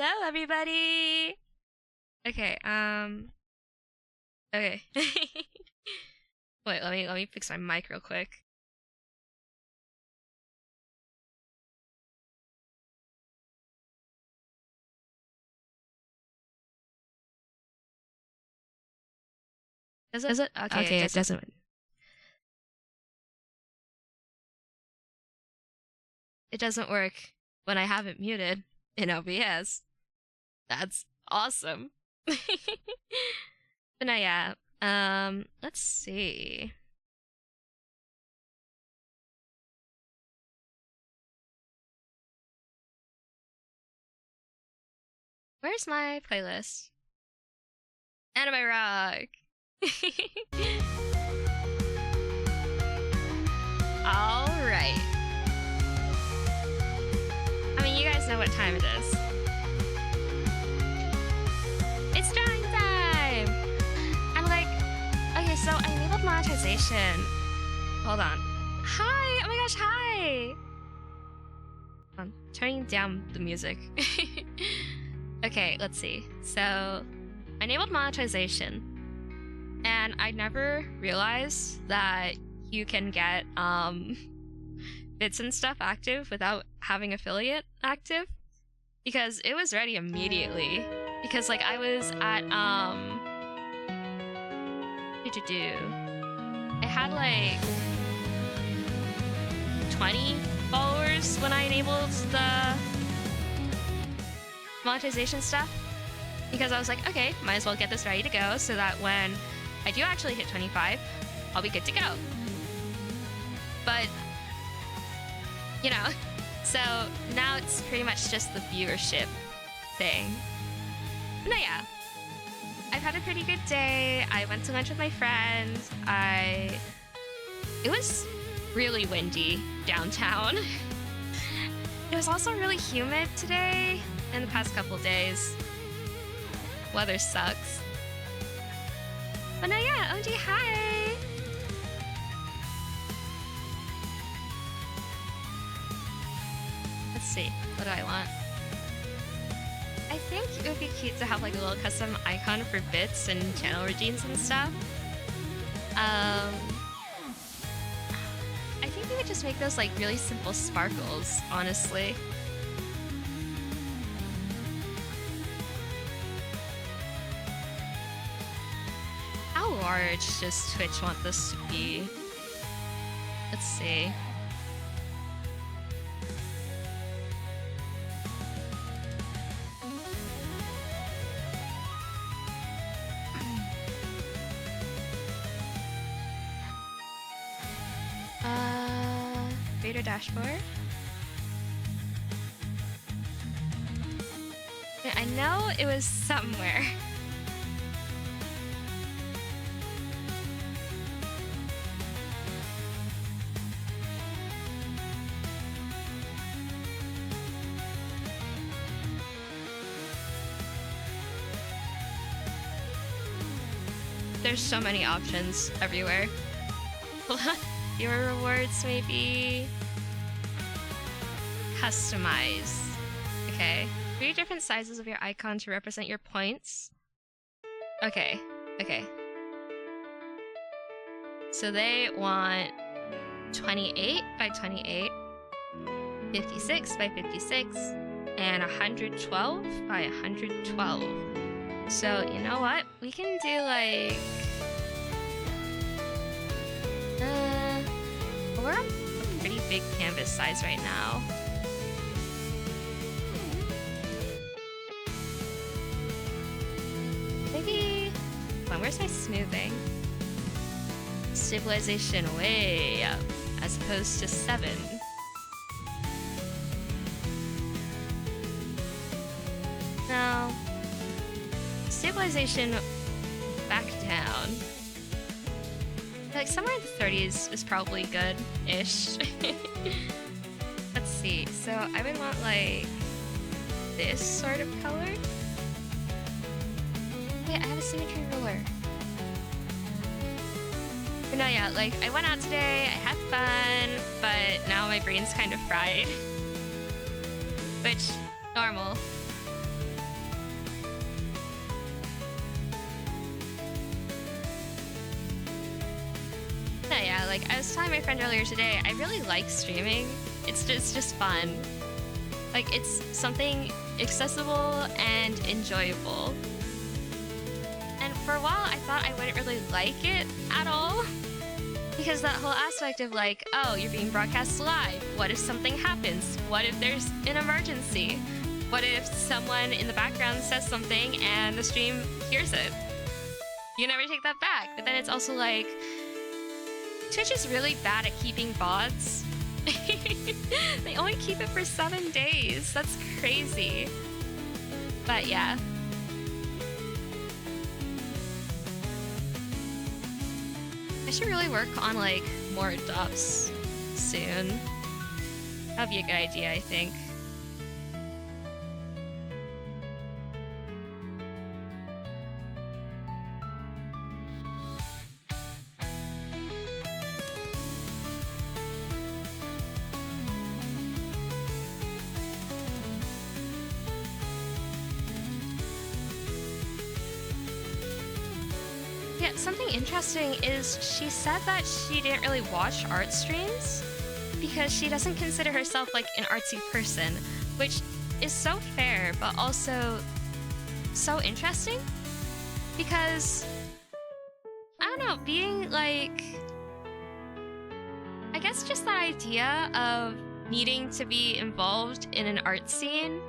Hello, everybody. Okay. Okay. Wait. Let me fix my mic real quick. Does it? Okay, it doesn't. It doesn't work when I have it muted in OBS. That's awesome. But no, yeah. Let's see. Where's my playlist? Anime Rock. All right. I mean, you guys know what time it is. It's drawing time! I'm like, okay, so I enabled monetization. Hold on. Hi! Oh my gosh, hi! I'm turning down the music. Okay, let's see. So, I enabled monetization. And I never realized that you can get bits and stuff active without having affiliate active, because it was ready immediately. Because like I was at I had like 20 followers when I enabled the monetization stuff, because I was like, okay, might as well get this ready to go so that when I do actually hit 25, I'll be good to go. But, you know, so now it's pretty much just the viewership thing. But no, yeah. I've had a pretty good day. I went to lunch with my friend. It was really windy downtown. It was also really humid today and the past couple days. Weather sucks. But no, yeah, OG, hi! Let's see, what do I want? I think it would be cute to have like a little custom icon for bits and channel redeems and stuff. I think we would just make those like really simple sparkles, honestly. How large does Twitch want this to be? Let's see. Creator dashboard. I know it was somewhere. There's so many options everywhere. Your rewards, maybe. Customize. Okay. 3 different sizes of your icon to represent your points. Okay. Okay. So they want 28 by 28, 56 by 56, and 112 by 112. So, you know what? We can do like... we're on a pretty big canvas size right now. Maybe... Hold on, where's my smoothing? Stabilization way up, as opposed to 7. No. Stabilization back down. Like somewhere in the 30s is probably good-ish. Let's see. So I would want like this sort of color. Wait, I have a symmetry ruler. But no, yeah, like I went out today, I had fun, but now my brain's kind of fried. Which, normal. like I was telling my friend earlier today, I really like streaming. It's just fun. Like, it's something accessible and enjoyable. And for a while, I thought I wouldn't really like it at all. Because that whole aspect of like, oh, you're being broadcast live. What if something happens? What if there's an emergency? What if someone in the background says something and the stream hears it? You never take that back. But then it's also like, Twitch is really bad at keeping VODs. They only keep it for 7 days. That's crazy. But yeah. I should really work on like more dubs soon. That'd be a good idea, I think. Yeah, something interesting is she said that she didn't really watch art streams because she doesn't consider herself like an artsy person, which is so fair, but also so interesting because, I don't know, being like, I guess just the idea of needing to be involved in an art scene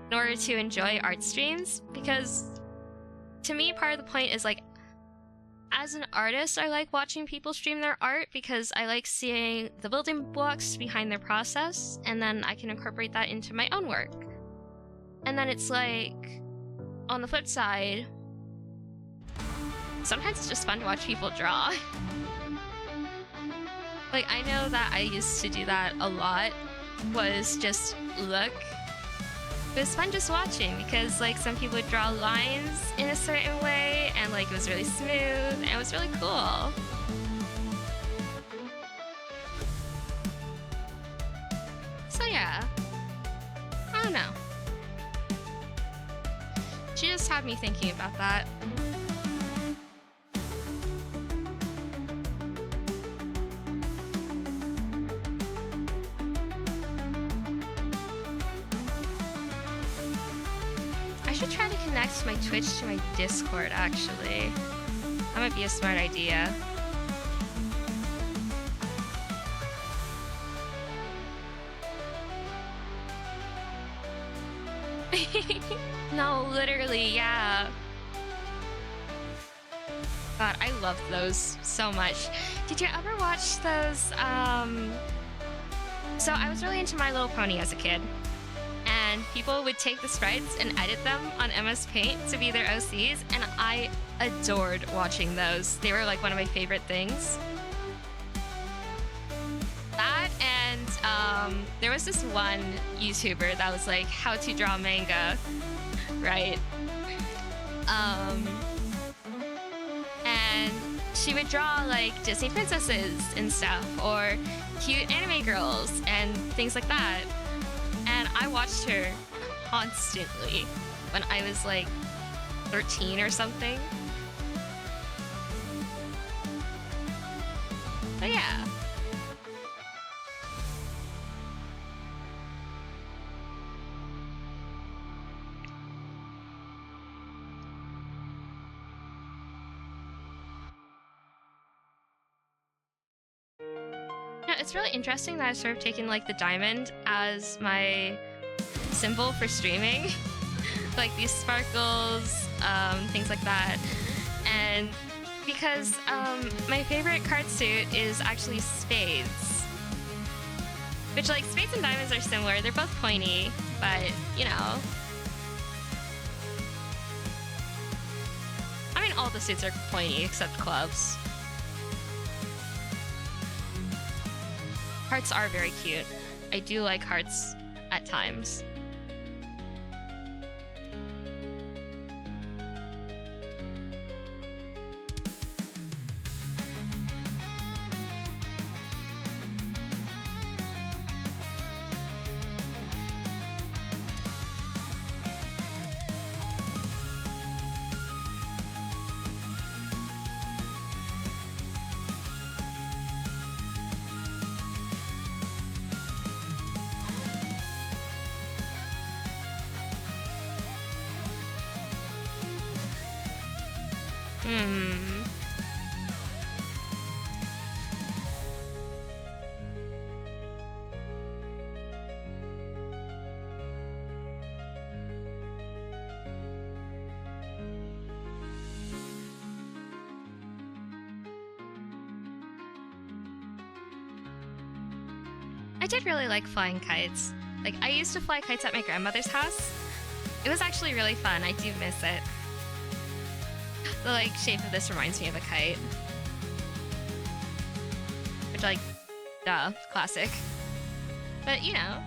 in order to enjoy art streams, because to me, part of the point is like, as an artist, I like watching people stream their art because I like seeing the building blocks behind their process, and then I can incorporate that into my own work. And then it's like, on the flip side, sometimes it's just fun to watch people draw. Like, I know that I used to do that a lot, was just look. It was fun just watching because like some people would draw lines in a certain way and like it was really smooth and it was really cool. So yeah, I don't know. She just had me thinking about that. I should try to connect my Twitch to my Discord, actually. That might be a smart idea. No, literally, yeah. God, I love those so much. Did you ever watch those, So I was really into My Little Pony as a kid. And people would take the sprites and edit them on MS Paint to be their OCs, and I adored watching those. They were like one of my favorite things. That and there was this one YouTuber that was like how to draw manga, right? And she would draw like Disney princesses and stuff, or cute anime girls and things like that. And I watched her constantly when I was like 13 or something. But yeah. Yeah, it's really interesting that I've sort of taken like the diamond as my symbol for streaming. Like these sparkles, things like that. And because my favorite card suit is actually spades. Which, like, spades and diamonds are similar. They're both pointy, but, you know. I mean, all the suits are pointy except clubs. Hearts are very cute. I do like hearts at times. Hmm. I did really like flying kites. Like, I used to fly kites at my grandmother's house. It was actually really fun. I do miss it. The, like, shape of this reminds me of a kite. Which, like, duh, classic. But, you know.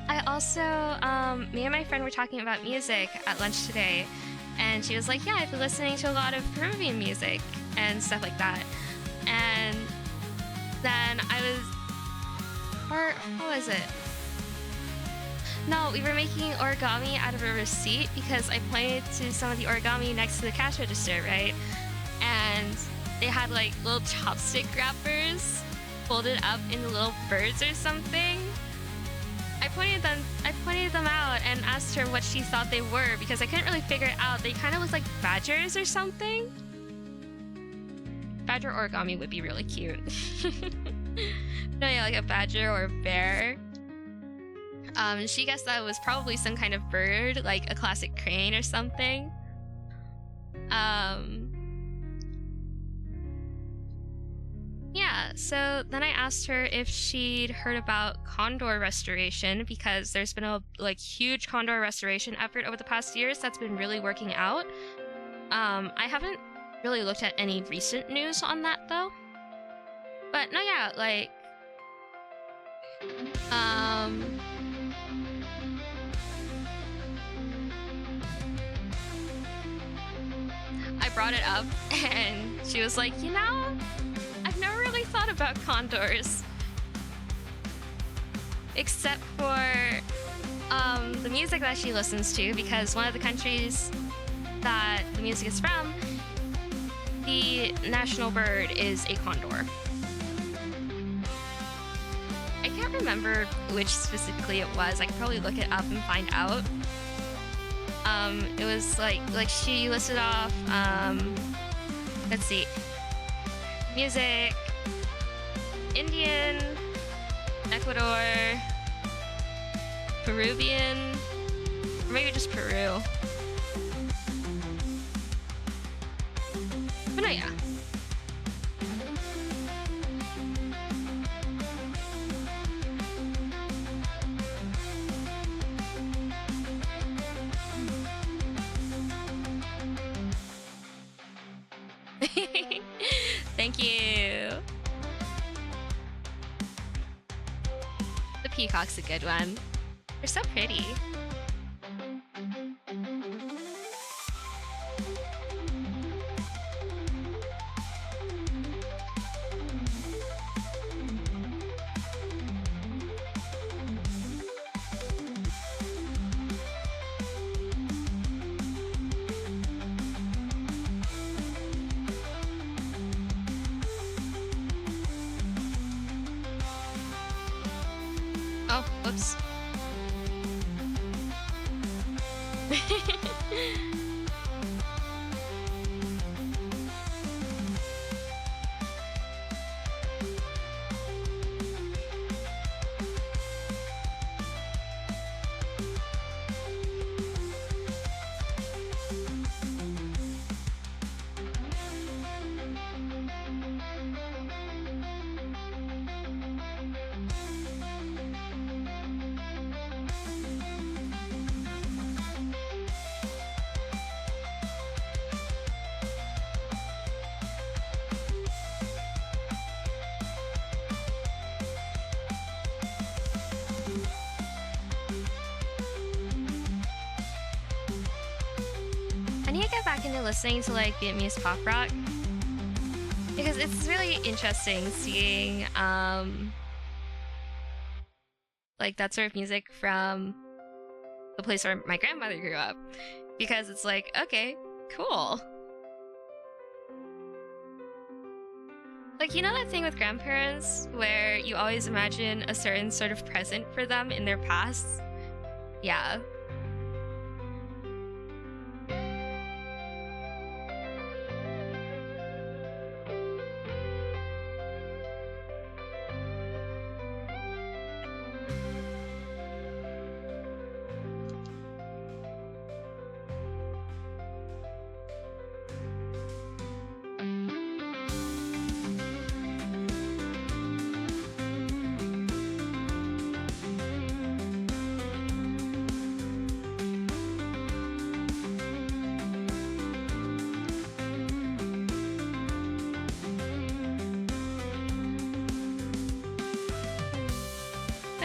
I also, me and my friend were talking about music at lunch today. And she was like, yeah, I've been listening to a lot of Peruvian music and stuff like that. And then I was, or what was it? No, we were making origami out of a receipt because I pointed to some of the origami next to the cash register, right? And they had like little chopstick wrappers folded up into little birds or something. I pointed them out and asked her what she thought they were because I couldn't really figure it out. They kind of looked like badgers or something. Badger origami would be really cute. No, yeah, like a badger or a bear. She guessed that it was probably some kind of bird, like a classic crane or something. Yeah, so then I asked her if she'd heard about condor restoration because there's been a like huge condor restoration effort over the past years that's been really working out. I haven't really looked at any recent news on that though. But no, yeah, like I brought it up and she was like, you know, I've never really thought about condors. Except for the music that she listens to, because one of the countries that the music is from, the national bird is a condor. I can't remember which specifically it was. I could probably look it up and find out. It was like she listed off, let's see, music, Indian, Ecuador, Peruvian, or maybe just Peru. But no, yeah. Thank you. The peacock's a good one. They're so pretty. Oh, whoops. I need to get back into listening to like Vietnamese pop rock because it's really interesting seeing like that sort of music from the place where my grandmother grew up, because it's like, okay, cool. Like, you know that thing with grandparents where you always imagine a certain sort of present for them in their past? Yeah.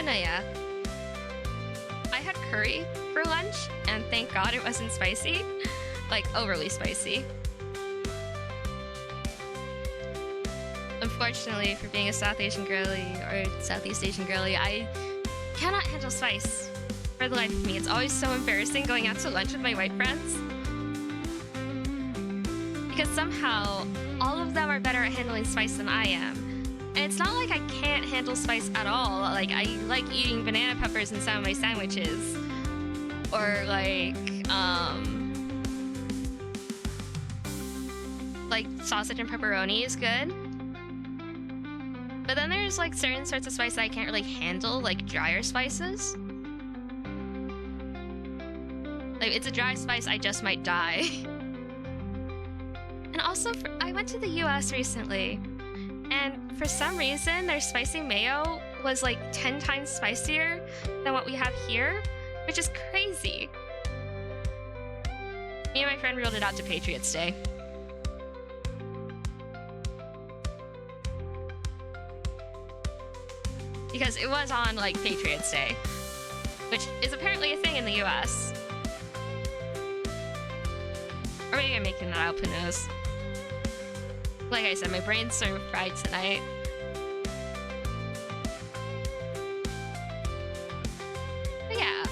no, yeah. I had curry for lunch, and thank God it wasn't spicy. Like, overly spicy. Unfortunately, for being a South Asian girly, or Southeast Asian girly, I cannot handle spice for the life of me. It's always so embarrassing going out to lunch with my white friends. Because somehow, all of them are better at handling spice than I am. And it's not like I can't handle spice at all. Like, I like eating banana peppers in some of my sandwiches. Or like sausage and pepperoni is good. But then there's like certain sorts of spice that I can't really handle, like drier spices. Like, it's a dry spice, I just might die. And also, I went to the US recently, and for some reason, their spicy mayo was like 10 times spicier than what we have here, which is crazy. Me and my friend reeled it out to Patriots Day. Because it was on, like, Patriots Day, which is apparently a thing in the US. Or maybe I'm making that up, who knows. Like I said, my brain's sort of fried tonight. But yeah.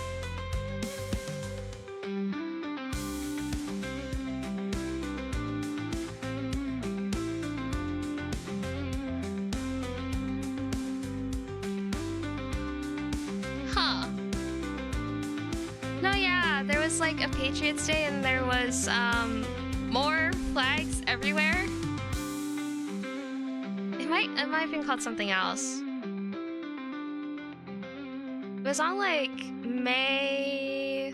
Huh. No, yeah, there was like a Patriots Day and there was more flags everywhere. It might have been called something else. It was on like May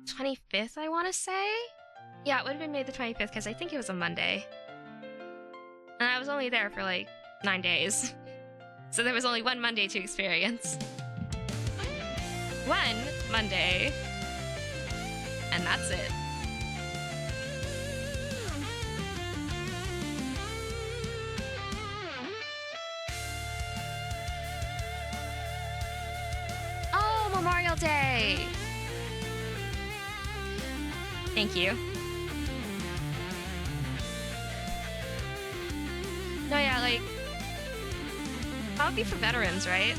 25th, I want to say. Yeah, it would have been May the 25th because I think it was a Monday. And I was only there for like 9 days. So there was only one Monday to experience. One Monday. And that's it. Oh, Memorial Day! Thank you. No, yeah, like, that would be for veterans, right?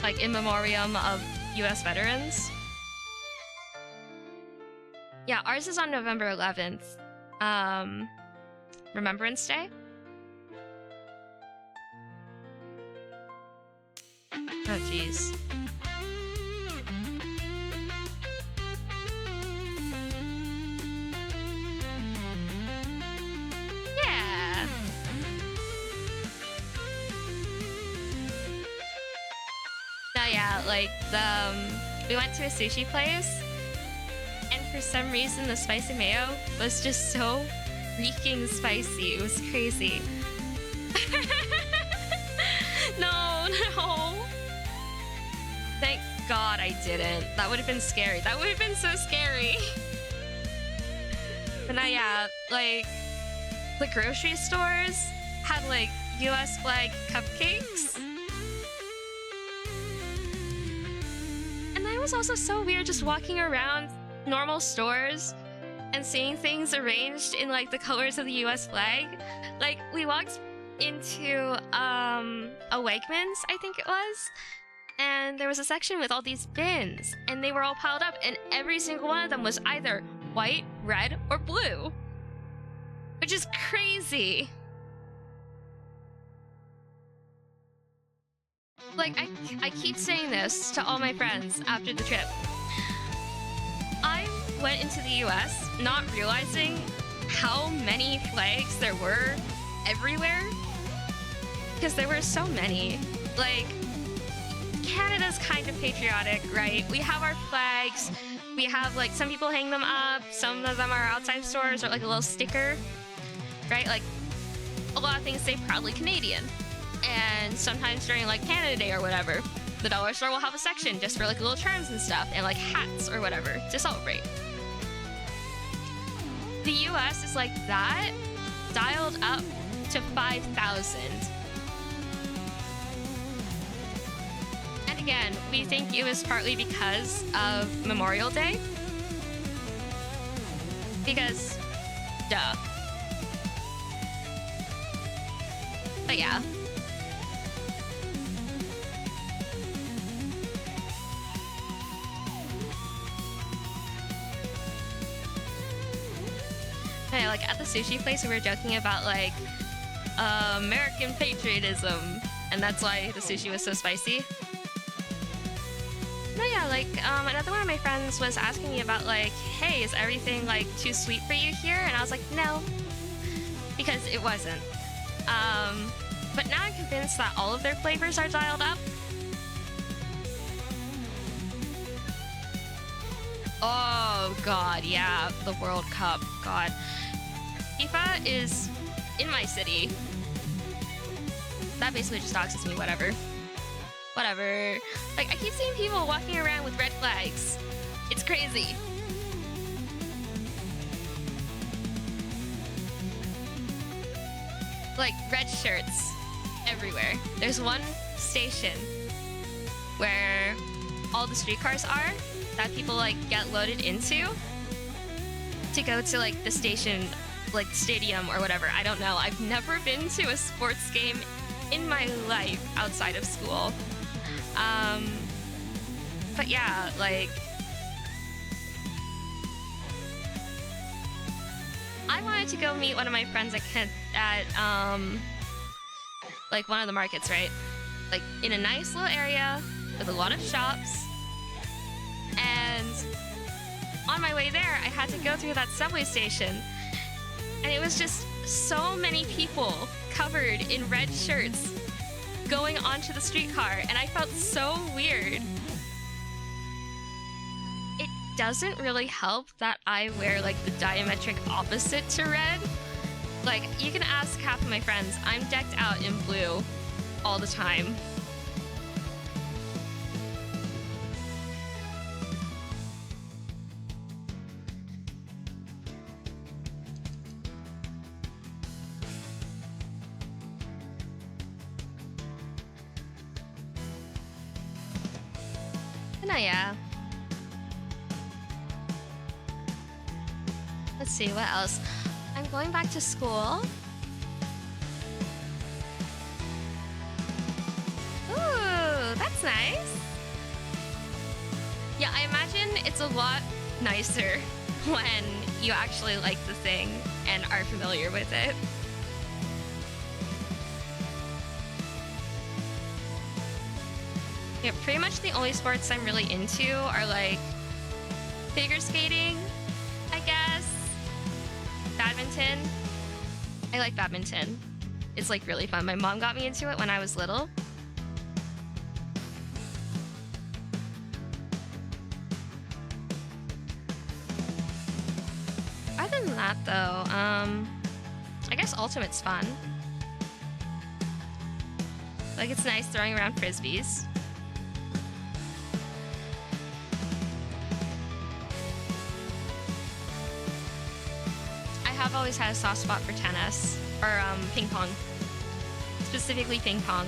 Like, in memoriam of US veterans. Yeah, ours is on November 11th. Remembrance Day? Oh, jeez. Yeah. No, yeah, like, we went to a sushi place, and for some reason the spicy mayo was just so freaking spicy. It was crazy. No. Thank God I didn't. That would have been scary. That would have been so scary. But now, yeah, like, the grocery stores had, like, US flag cupcakes. And that was also so weird just walking around normal stores and seeing things arranged in, like, the colors of the US flag. Like, we walked into, a Wegmans, I think it was, and there was a section with all these bins, and they were all piled up, and every single one of them was either white, red, or blue. Which is crazy. Like, I keep saying this to all my friends after the trip. I went into the US not realizing how many flags there were everywhere. Because there were so many. Like, Canada's kind of patriotic, right? We have our flags. We have, like, some people hang them up. Some of them are outside stores or, like, a little sticker, right? Like, a lot of things say proudly Canadian. And sometimes during, like, Canada Day or whatever, the dollar store will have a section just for, like, little charms and stuff, and, like, hats or whatever to celebrate. The US is like that, dialed up to 5,000. Again, we think it was partly because of Memorial Day. Because, duh. But yeah. Hey, like at the sushi place, we were joking about like American patriotism, and that's why the sushi was so spicy. No, yeah, like another one of my friends was asking me about like, hey, is everything like too sweet for you here? And I was like, no, because it wasn't. But now I'm convinced that all of their flavors are dialed up. Oh god, yeah, the World Cup, god. FIFA is in my city. That basically just doxes me, whatever. Whatever. Like, I keep seeing people walking around with red flags. It's crazy. Like, red shirts everywhere. There's one station where all the streetcars are that people, like, get loaded into to go to, like, the station, like, stadium or whatever. I don't know. I've never been to a sports game in my life outside of school. But yeah, like, I wanted to go meet one of my friends at like one of the markets, right? Like in a nice little area with a lot of shops. And on my way there, I had to go through that subway station. And it was just so many people covered in red shirts going onto the streetcar, and I felt so weird. It doesn't really help that I wear like the diametric opposite to red. Like, you can ask half of my friends, I'm decked out in blue all the time. Yeah. Let's see, what else? I'm going back to school. Ooh, that's nice. Yeah, I imagine it's a lot nicer when you actually like the thing and are familiar with it. Yeah, pretty much the only sports I'm really into are like figure skating, I guess, badminton. I like badminton. It's like really fun. My mom got me into it when I was little. Other than that though, I guess Ultimate's fun. Like, it's nice throwing around frisbees. I've always had a soft spot for tennis, or ping pong. Specifically ping pong.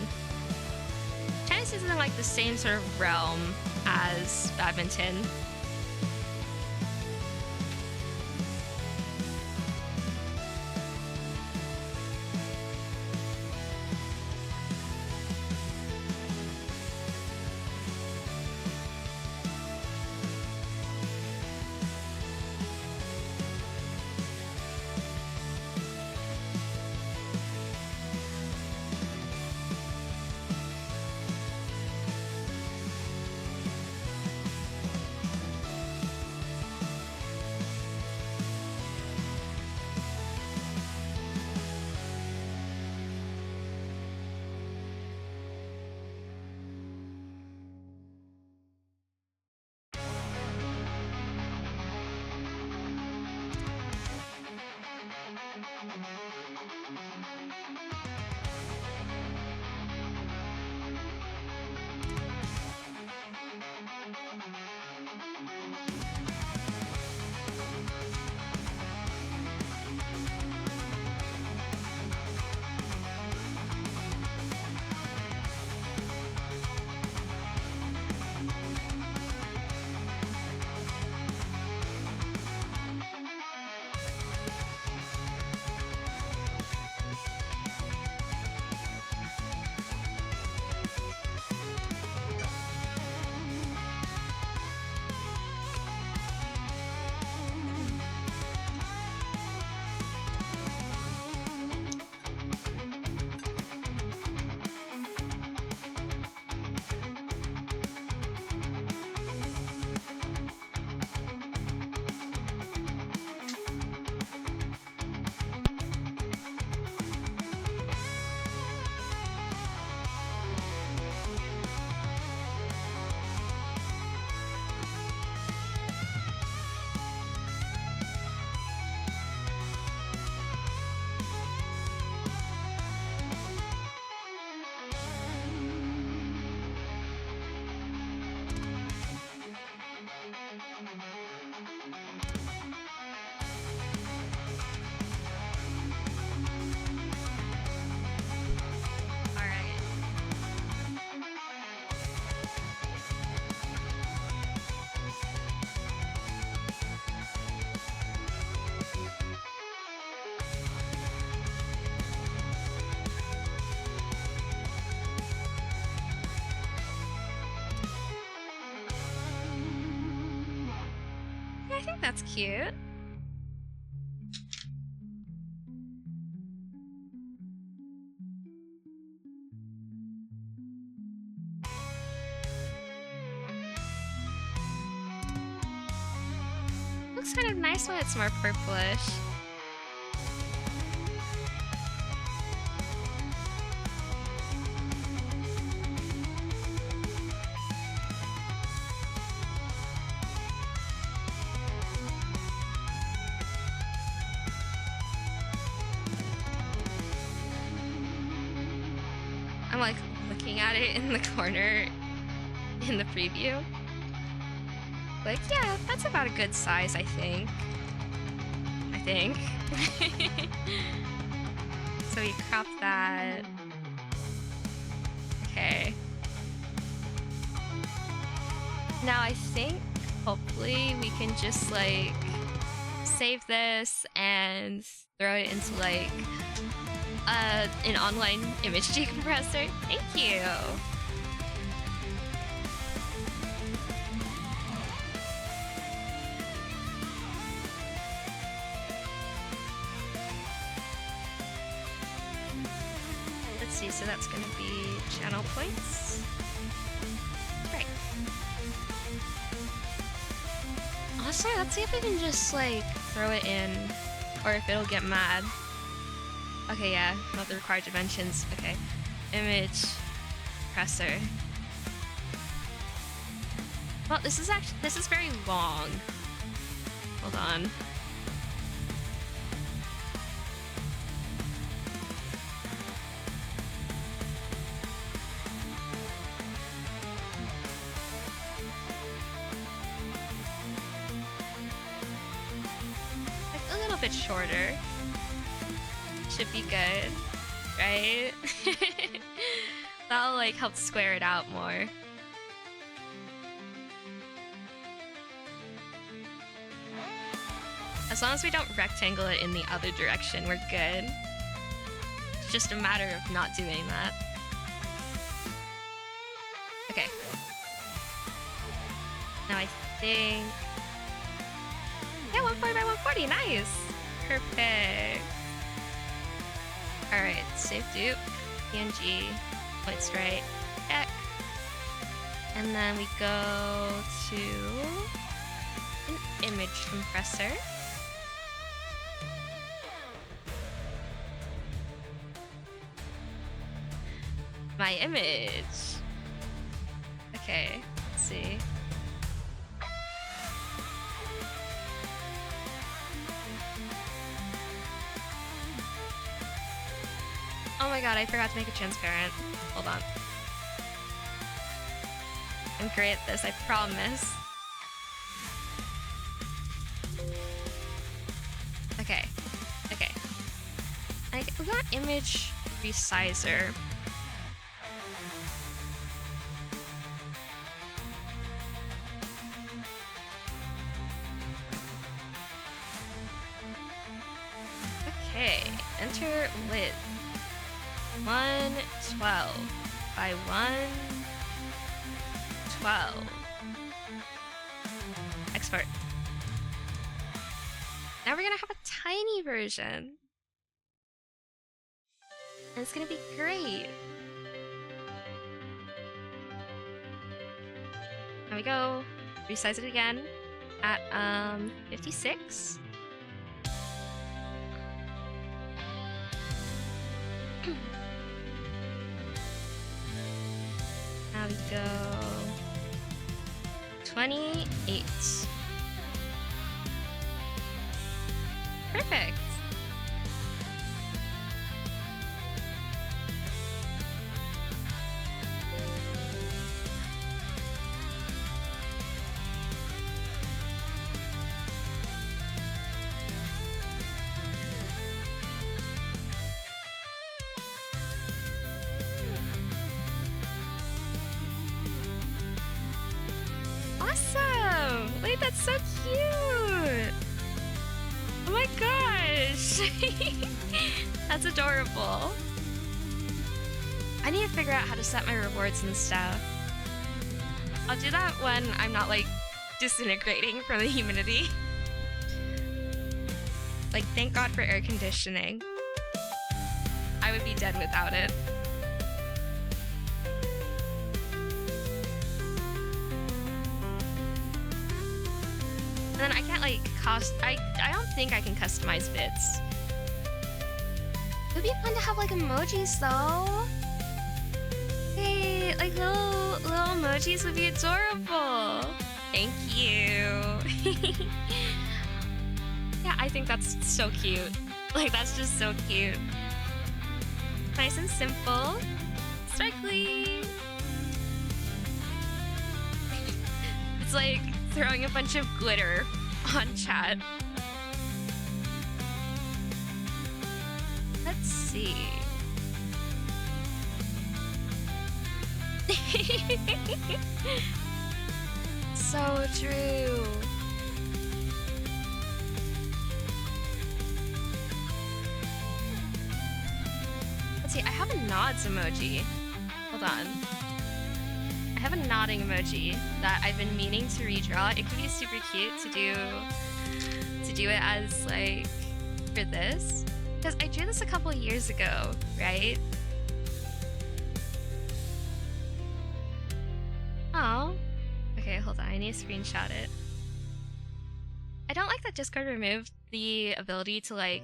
Tennis isn't like the same sort of realm as badminton. I think that's cute. Looks kind of nice when it's more purplish. I'm like looking at it in the corner in the preview. Like, yeah, that's about a good size, I think. So we crop that. Okay. Now I think hopefully we can just like save this and throw it into like an online image decompressor. Thank you. Let's see, so that's gonna be channel points. Right. Also, let's see if we can just like throw it in, or if it'll get mad. Okay, yeah, not the required dimensions. Okay, image compressor. Well, this is very long. Hold on. Like a little bit shorter. Should be good, right? That'll like help square it out more. As long as we don't rectangle it in the other direction, we're good. It's just a matter of not doing that. Okay. Now I think... Yeah, 140 by 140, nice! Perfect. Alright, save dupe, PNG, points right, check. And then we go to an image compressor. My image. Okay, let's see. Oh my god, I forgot to make it transparent. Hold on. I'm great at this, I promise. Okay. Okay. We got image resizer. Okay. Enter width. 112 by 112. Export. Now we're gonna have a tiny version. And it's gonna be great. There we go. Resize it again at 56. Now we go 28. Perfect. Awesome! Wait, that's so cute! Oh my gosh! That's adorable. I need to figure out how to set my rewards and stuff. I'll do that when I'm not like disintegrating from the humidity. Like, thank God for air conditioning. I would be dead without it. And then I can't like I don't think I can customize bits. It would be fun to have like emojis though. Hey, like little emojis would be adorable. Thank you. Yeah, I think that's so cute. Like, that's just so cute. Nice and simple. Sparkly. It's like throwing a bunch of glitter on chat. Let's see. So true. Let's see, I have a nods emoji. Hold on. I have a nodding emoji that I've been meaning to redraw. It could be super cute to do it as like for this. Because I drew this a couple years ago, right? Oh. Okay, hold on. I need to screenshot it. I don't like that Discord removed the ability to like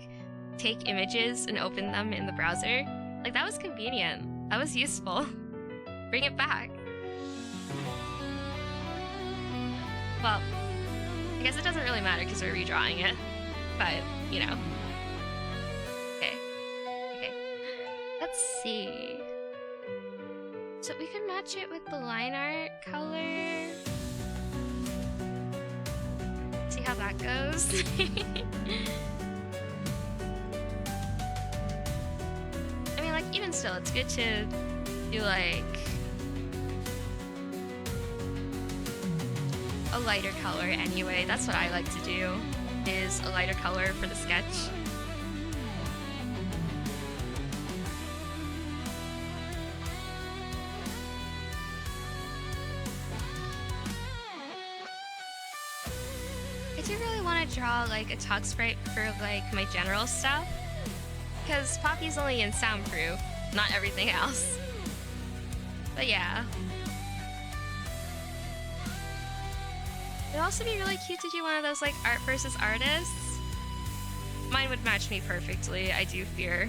take images and open them in the browser. Like, that was convenient. That was useful. Bring it back. Well, I guess it doesn't really matter because we're redrawing it. But, you know. Okay. Okay. Let's see. So we can match it with the line art color. See how that goes. I mean, like, even still, it's good to do, like, a lighter color anyway. That's what I like to do, is a lighter color for the sketch. I do really want to draw, like, a talk sprite for, like, my general stuff. Because Poppy's only in soundproof, not everything else. But yeah. It'd also be really cute to do one of those like art versus artists. Mine would match me perfectly, I do fear.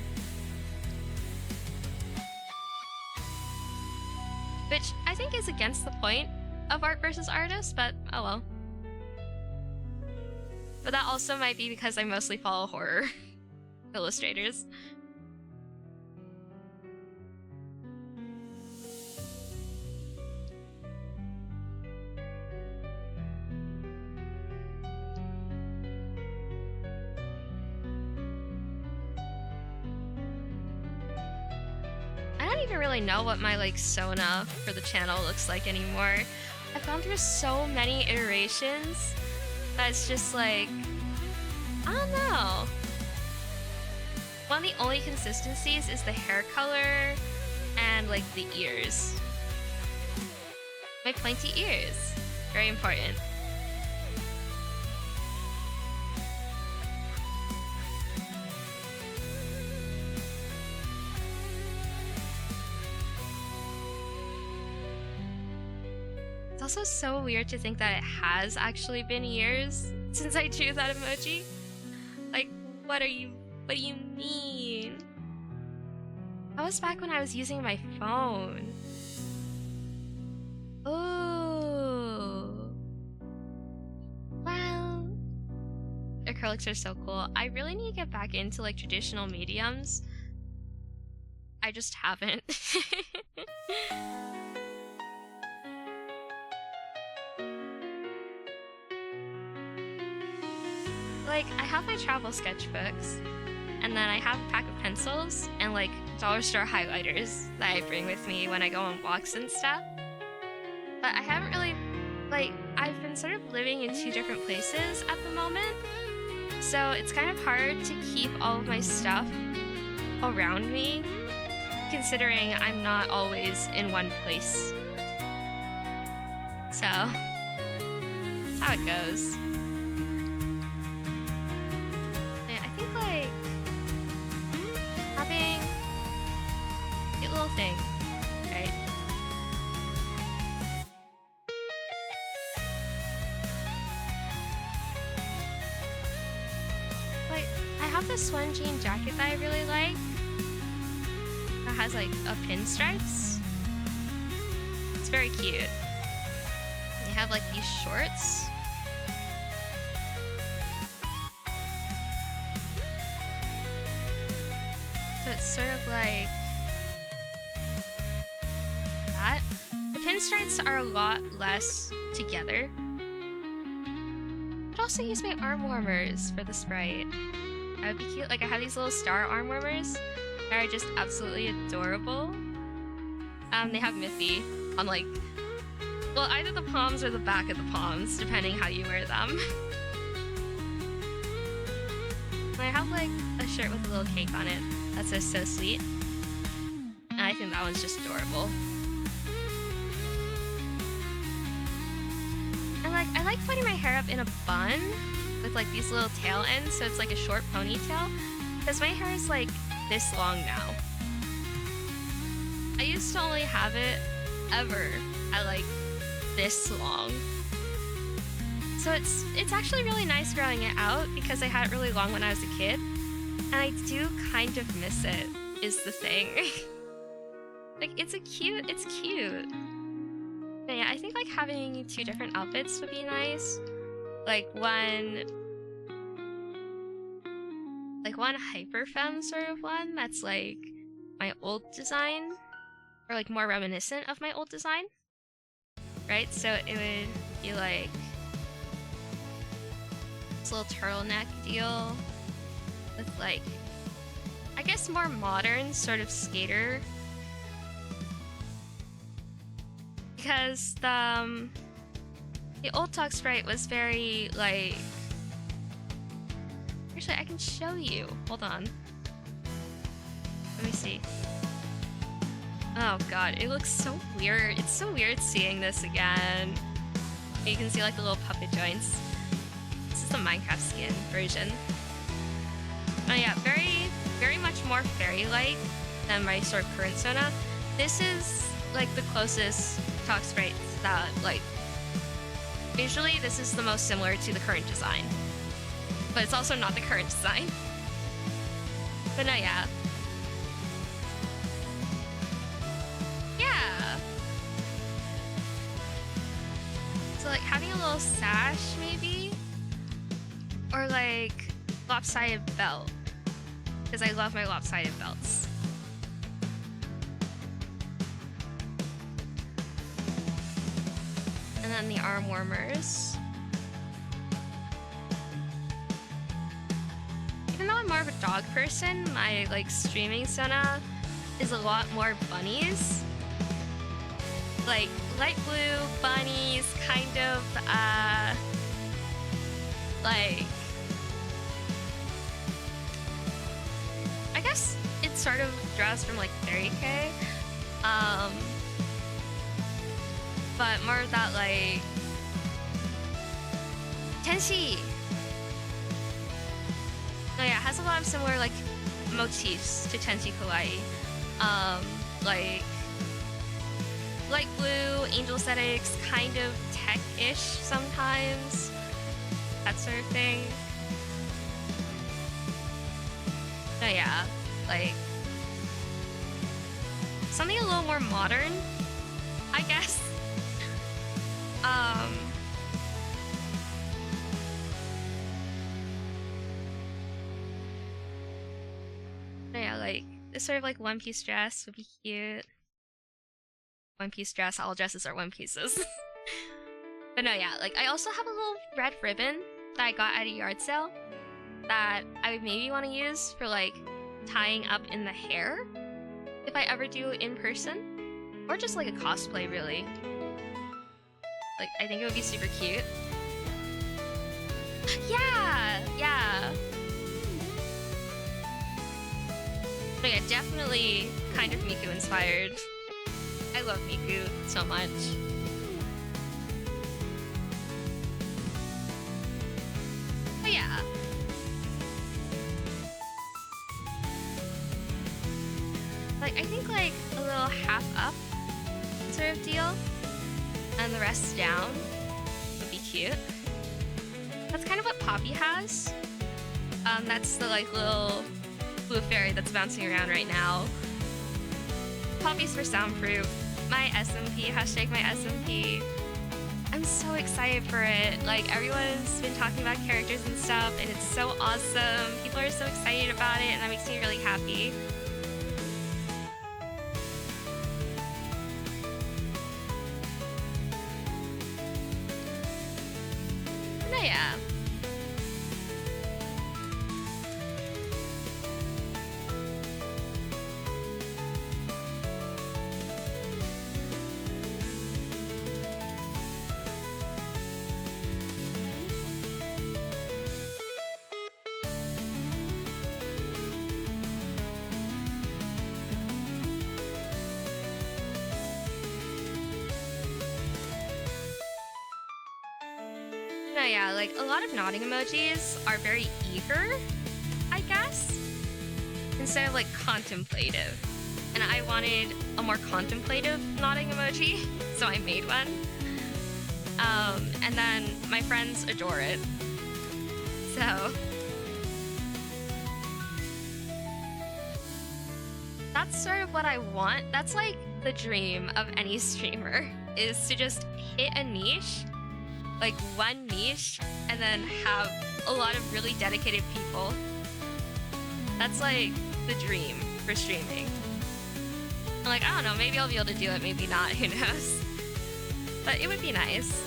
Which I think is against the point of art versus artist, but oh well. But that also might be because I mostly follow horror illustrators. I don't even really know what my like Sona for the channel looks like anymore. I've gone through so many iterations that it's just like, I don't know. One of the only consistencies is the hair color and like the ears. My pointy ears. Very important. It's also so weird to think that it has actually been years since I drew that emoji. Like, what do you mean? That was back when I was using my phone. Ooh. Wow. Acrylics are so cool. I really need to get back into like traditional mediums. I just haven't. Like, I have my travel sketchbooks, and then I have a pack of pencils and like dollar store highlighters that I bring with me when I go on walks and stuff. But I haven't really, like, I've been sort of living in two different places at the moment, so it's kind of hard to keep all of my stuff around me, considering I'm not always in one place. So, that's how it goes. have this one jean jacket that I really like. That has like a pinstripes. It's very cute. They have like these shorts. So it's sort of like that. The pinstripes are a lot less together. I'd also use my arm warmers for the Sprite. That would be cute. Like I have these little star arm warmers that are just absolutely adorable. They have Miffy on like, well, either the palms or the back of the palms, depending how you wear them. And I have like a shirt with a little cake on it that says "so sweet," and I think that one's just adorable. And like, I like putting my hair up in a bun with like these little tail ends, so it's like a short ponytail, because my hair is like this long now. I used to only have it ever at like this long. So it's actually really nice growing it out because I had it really long when I was a kid. And I do kind of miss it, is the thing. Like it's cute. But yeah, I think like having two different outfits would be nice. Like one hyper femme sort of one that's like my old design, or like more reminiscent of my old design, right? So it would be like this little turtleneck deal with like, I guess more modern sort of skater, because the old Talk Sprite was very like, actually I can show you, hold on, let me see. Oh god, it looks so weird. It's so weird seeing this again. You can see like the little puppet joints. This is the Minecraft skin version. Oh yeah, very much more fairy-like than my sort of current Sona. This is like the closest Talk Sprite that like, visually this is the most similar to the current design. But it's also not the current design. But no, yeah. So like having a little sash maybe, or like lopsided belt, because I love my lopsided belts. And then the arm warmers. Even though I'm more of a dog person, my like streaming Sona is a lot more bunnies. Like light blue bunnies, kind of like, I guess it sort of draws from like Fairy K, but more of that like Tenshi. Oh yeah, it has a lot of similar like motifs to Tenshi Kawaii, like light blue, angel aesthetics, kind of tech-ish sometimes, that sort of thing. Oh yeah, like something a little more modern, I guess. Yeah, like this sort of like one-piece dress would be cute. One-piece dress, all dresses are one pieces. But no, yeah, like I also have a little red ribbon that I got at a yard sale that I would maybe want to use for like tying up in the hair if I ever do in person, or just like a cosplay really. Like I think it would be super cute. Yeah. But yeah, definitely kind of Miku inspired. I love Miku so much. But yeah. Like I think like a little half up sort of deal and the rest down would be cute. That's kind of what Poppy has. That's the like little blue fairy that's bouncing around right now. Poppies for soundproof. My SMP, hashtag my SMP. I'm so excited for it. Like, everyone's been talking about characters and stuff, and it's so awesome. People are so excited about it, and that makes me really happy. No, yeah. No, yeah, like a lot of nodding emojis are very eager, I guess, instead of like contemplative. And I wanted a more contemplative nodding emoji, so I made one. And then my friends adore it. So that's sort of what I want. That's like the dream of any streamer, is to just hit a niche, like one niche, and then have a lot of really dedicated people. That's like the dream for streaming. I'm like, I don't know, maybe I'll be able to do it, maybe not, who knows. But it would be nice.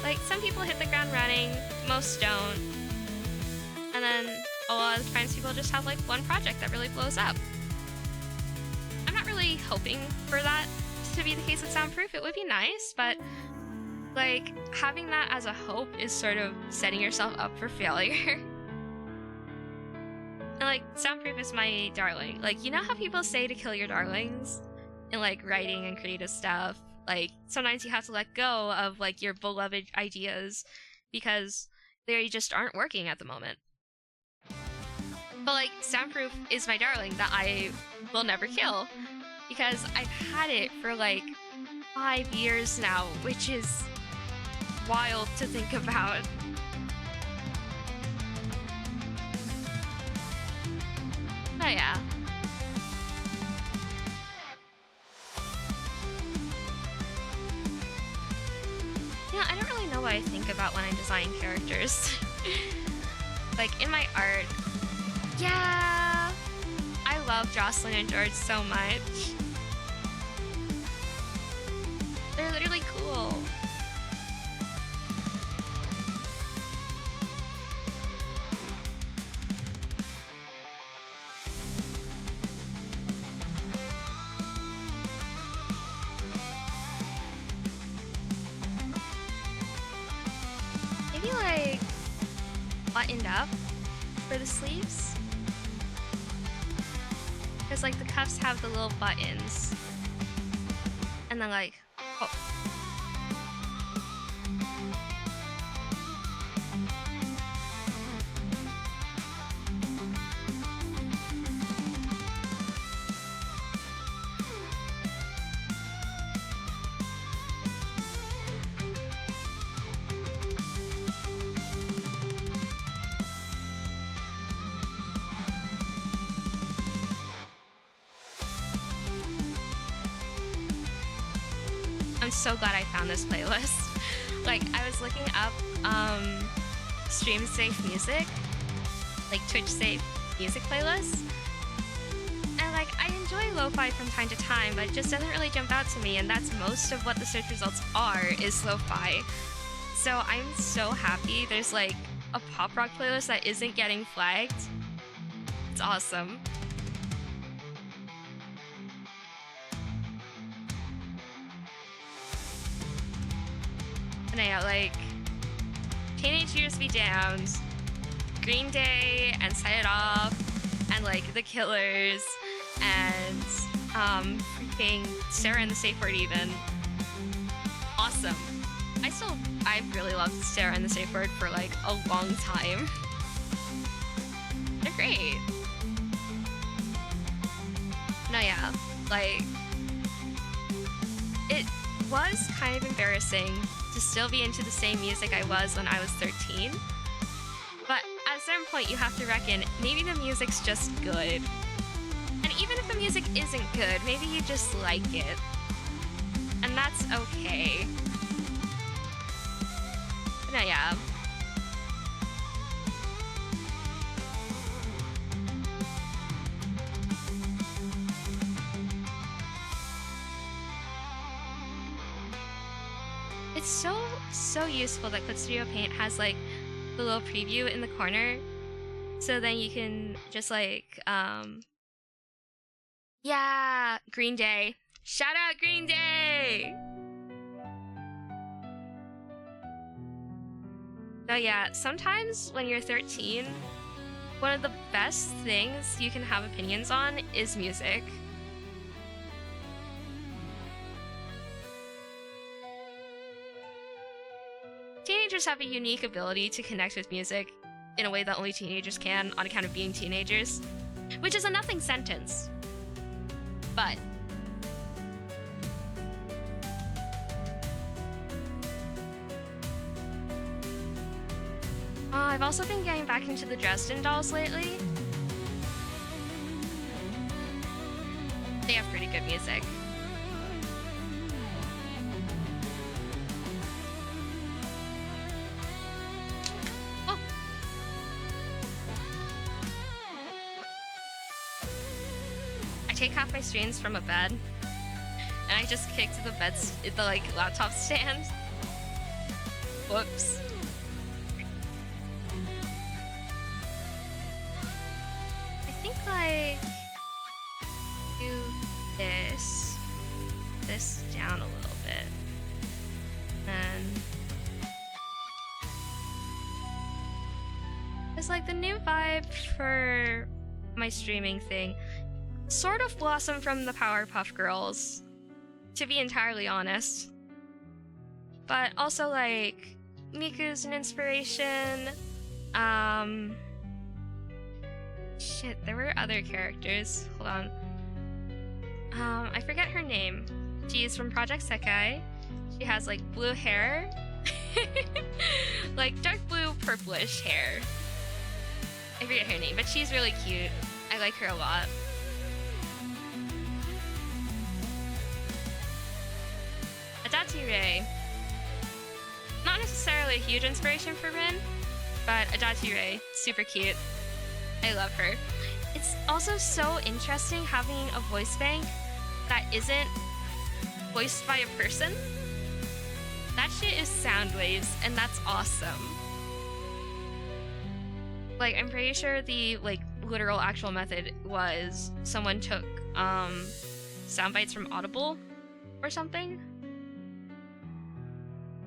Like, some people hit the ground running, most don't. And then a lot of times people just have like one project that really blows up. I'm not really hoping for that to be the case with Soundproof. It would be nice, but like having that as a hope is sort of setting yourself up for failure. And like, Soundproof is my darling. Like, you know how people say to kill your darlings in like writing and creative stuff? Like, sometimes you have to let go of like your beloved ideas because they just aren't working at the moment. But like, Soundproof is my darling that I will never kill, because I've had it for like 5 years now, which is wild to think about. Oh yeah. Yeah, I don't really know what I think about when I'm designing characters. Like, in my art, yeah, I love Jocelyn and George so much. They're literally cool. Maybe like buttoned up for the sleeves, because like the cuffs have the little buttons, and then like, oh. I'm so glad I found this playlist. Like, I was looking up stream safe music, like Twitch safe music playlists, and like I enjoy lo-fi from time to time, but it just doesn't really jump out to me, and that's most of what the search results are, is lo-fi. So I'm so happy there's like a pop rock playlist that isn't getting flagged. It's awesome. And yeah, like Teenage Years Be Damned, Green Day, and Set It Off, and like The Killers, and freaking Sarah and the Safe Word even. Awesome. I've really loved Sarah and the Safe Word for like a long time. They're great. No, yeah, like it was kind of embarrassing to still be into the same music I was when I was 13, certain point you have to reckon maybe the music's just good. And even if the music isn't good, maybe you just like it. And that's okay. But no, yeah. It's so useful that Clip Studio Paint has like the little preview in the corner, so then you can just like yeah, Green Day. Shout out Green Day. So yeah, sometimes when you're 13, one of the best things you can have opinions on is music. Teenagers have a unique ability to connect with music in a way that only teenagers can on account of being teenagers, which is a nothing sentence. But I've also been getting back into the Dresden Dolls lately. They have pretty good music. Oh. I take half my streams from a bed, and I just kicked the laptop stand. Whoops. Like do this down a little bit, and it's like the new vibe for my streaming thing sort of blossomed from the Powerpuff Girls, to be entirely honest, but also like Miku's an inspiration. Shit, there were other characters. Hold on. I forget her name. She is from Project Sekai. She has like blue hair. Like dark blue, purplish hair. I forget her name, but she's really cute. I like her a lot. Adachi-Rei. Not necessarily a huge inspiration for Rin, but Adachi-Rei, super cute. I love her. It's also so interesting having a voice bank that isn't voiced by a person. That shit is sound waves, and that's awesome. Like, I'm pretty sure the literal actual method was someone took sound bites from Audible or something.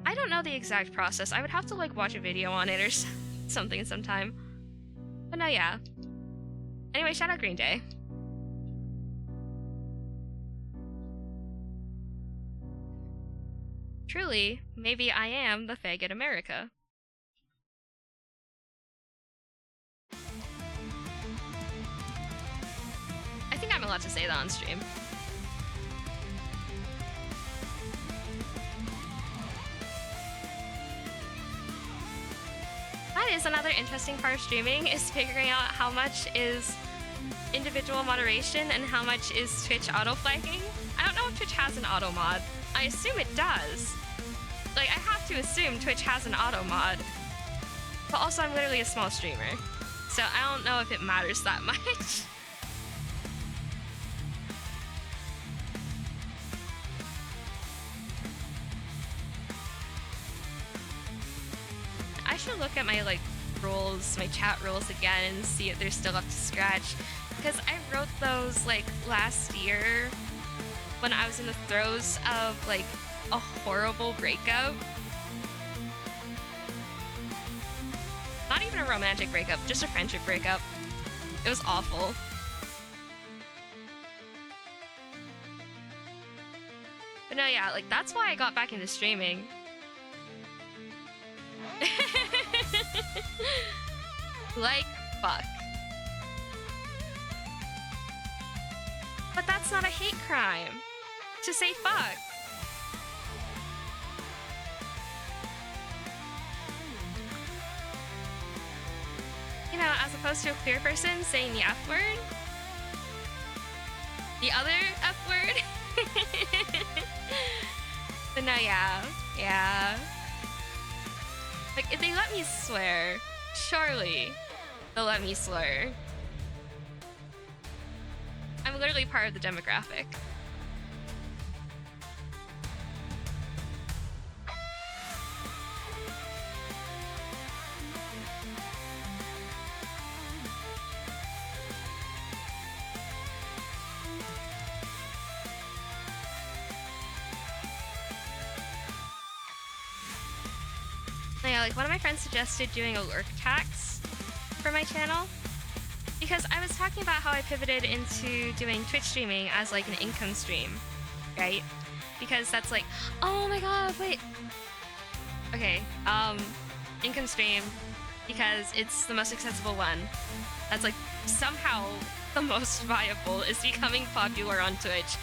I don't know the exact process. I would have to watch a video on it or something sometime. But no, yeah. Anyway, shout out Green Day. Truly, maybe I am the faggot America. I think I'm allowed to say that on stream. That is another interesting part of streaming, is figuring out how much is individual moderation and how much is Twitch auto-flagging. I don't know if Twitch has an auto mod. I assume it does. I have to assume Twitch has an auto mod. But also, I'm literally a small streamer, so I don't know if it matters that much. I should look at my rules, my chat rules again, and see if they're still up to scratch. Because I wrote those last year when I was in the throes of a horrible breakup. Not even a romantic breakup, just a friendship breakup. It was awful. But no, yeah, that's why I got back into streaming. Fuck. But that's not a hate crime to say fuck. you know, as opposed to a queer person saying the F word. The other F word. But no, yeah. Like, if they let me swear, surely they'll let me slur. I'm literally part of the demographic. Yeah, like one of my friends suggested doing a lurk tax for my channel because I was talking about how I pivoted into doing Twitch streaming as like an income stream, right? Because that's like, oh my god, wait. Okay, income stream because it's the most accessible one. That's like somehow the most viable is becoming popular on Twitch.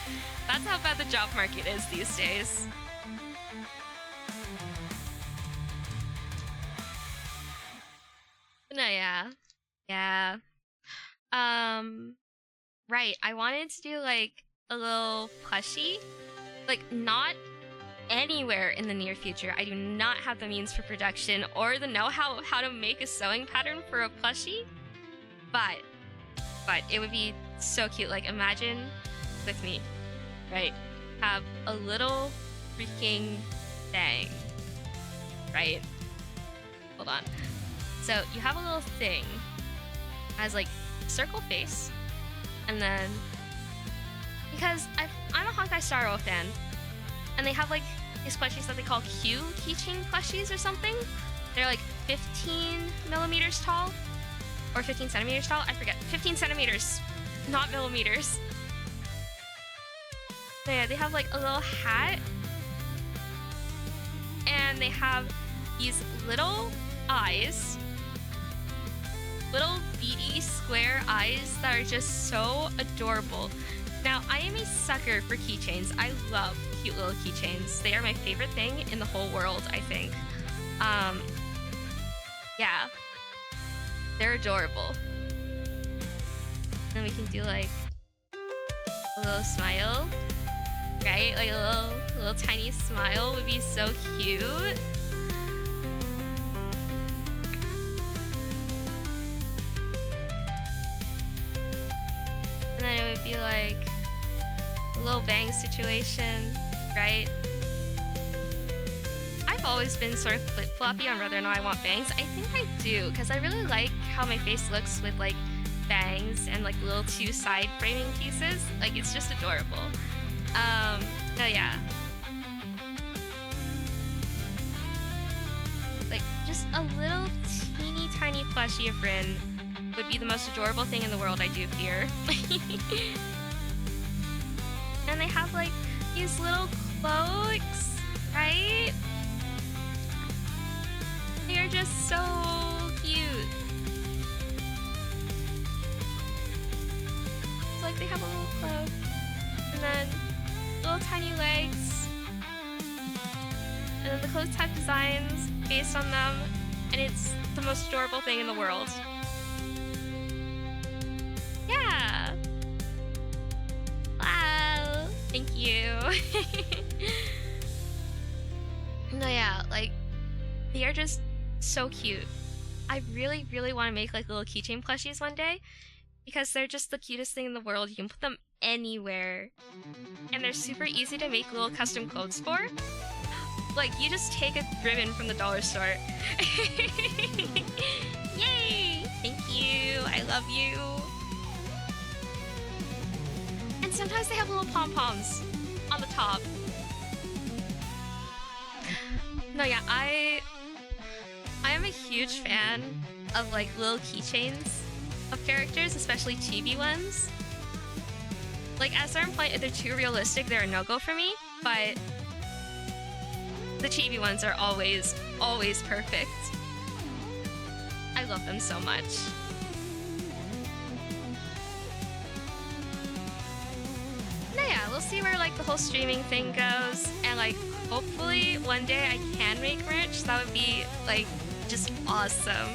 That's how bad the job market is these days. No, yeah. Right. I wanted to do like a little plushie, like not anywhere in the near future. I do not have the means for production or the know-how to make a sewing pattern for a plushie, but it would be so cute. Like imagine with me, right? Have a little freaking thing, right? Hold on. So you have a little thing as like circle face, and then because I'm a Honkai Star Rail fan, and they have like these plushies that they call Q keychain plushies or something. They're like 15 millimeters tall or 15 centimeters tall. I forget. 15 centimeters, not millimeters. So yeah, they have like a little hat, and they have these little eyes. Little beady square eyes that are just so adorable. Now, I am a sucker for keychains. I love cute little keychains. They are my favorite thing in the whole world, I think. Yeah. They're adorable. Then we can do like a little smile, right? Like a little tiny smile would be so cute. And then it would be like a little bang situation, right? I've always been sort of flip-floppy on whether or not I want bangs. I think I do, because I really like how my face looks with like bangs and like little two side framing pieces. Like it's just adorable. So yeah. Like just a little teeny tiny plushie of Rin would be the most adorable thing in the world, I do fear. And they have like these little cloaks, right? They are just so cute. It's like they have a little cloak, and then little tiny legs, and then the clothes have designs based on them, and it's the most adorable thing in the world. Yeah. Wow. Thank you. No, yeah, like they are just so cute. I really, really want to make like little keychain plushies one day because they're just the cutest thing in the world. You can put them anywhere, and they're super easy to make little custom clothes for. Like you just take a ribbon from the dollar store. Yay! Thank you. I love you. And sometimes they have little pom-poms on the top. No, yeah, I am a huge fan of like little keychains of characters, especially chibi ones. Like at a certain point, if they're too realistic, they're a no-go for me, but the chibi ones are always perfect. I love them so much. No, yeah, we'll see where like the whole streaming thing goes, and like hopefully one day I can make merch. That would be like just awesome.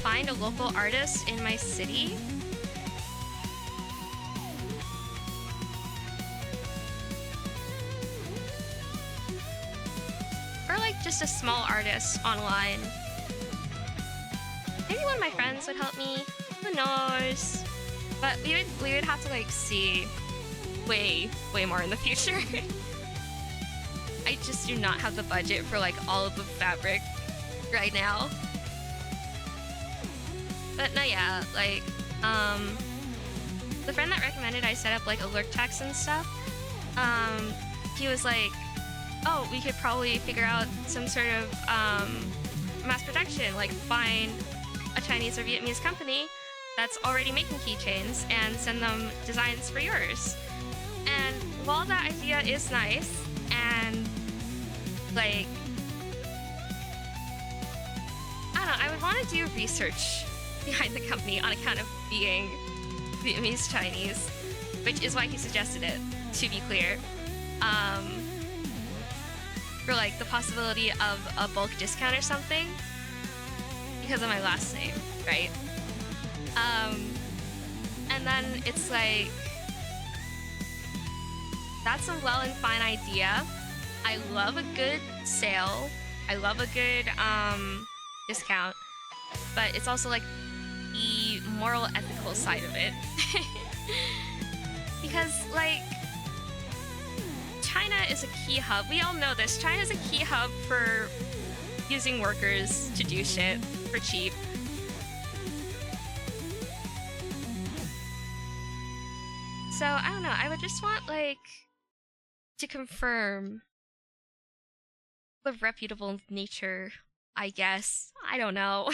find a local artist in my city. Or like just a small artist online. Maybe one of my friends would help me. Who knows? But we would have to like see way more in the future. I just do not have the budget for like all of the fabric right now. But no, yeah, like the friend that recommended I set up like alert checks and stuff, he was like, oh, we could probably figure out some sort of mass production, like find a Chinese or Vietnamese company that's already making keychains and send them designs for yours. And while that idea is nice and like, I don't know, I would want to do research behind the company on account of being Vietnamese Chinese, which is why he suggested it, to be clear. For like the possibility of a bulk discount or something because of my last name, right? And then it's like, that's a well and fine idea. I love a good sale. I love a good discount, but it's also like the moral, ethical side of it. Because like, China is a key hub. We all know this. China is a key hub for using workers to do shit for cheap. So, I don't know. I would just want, like, to confirm the reputable nature, I guess. I don't know.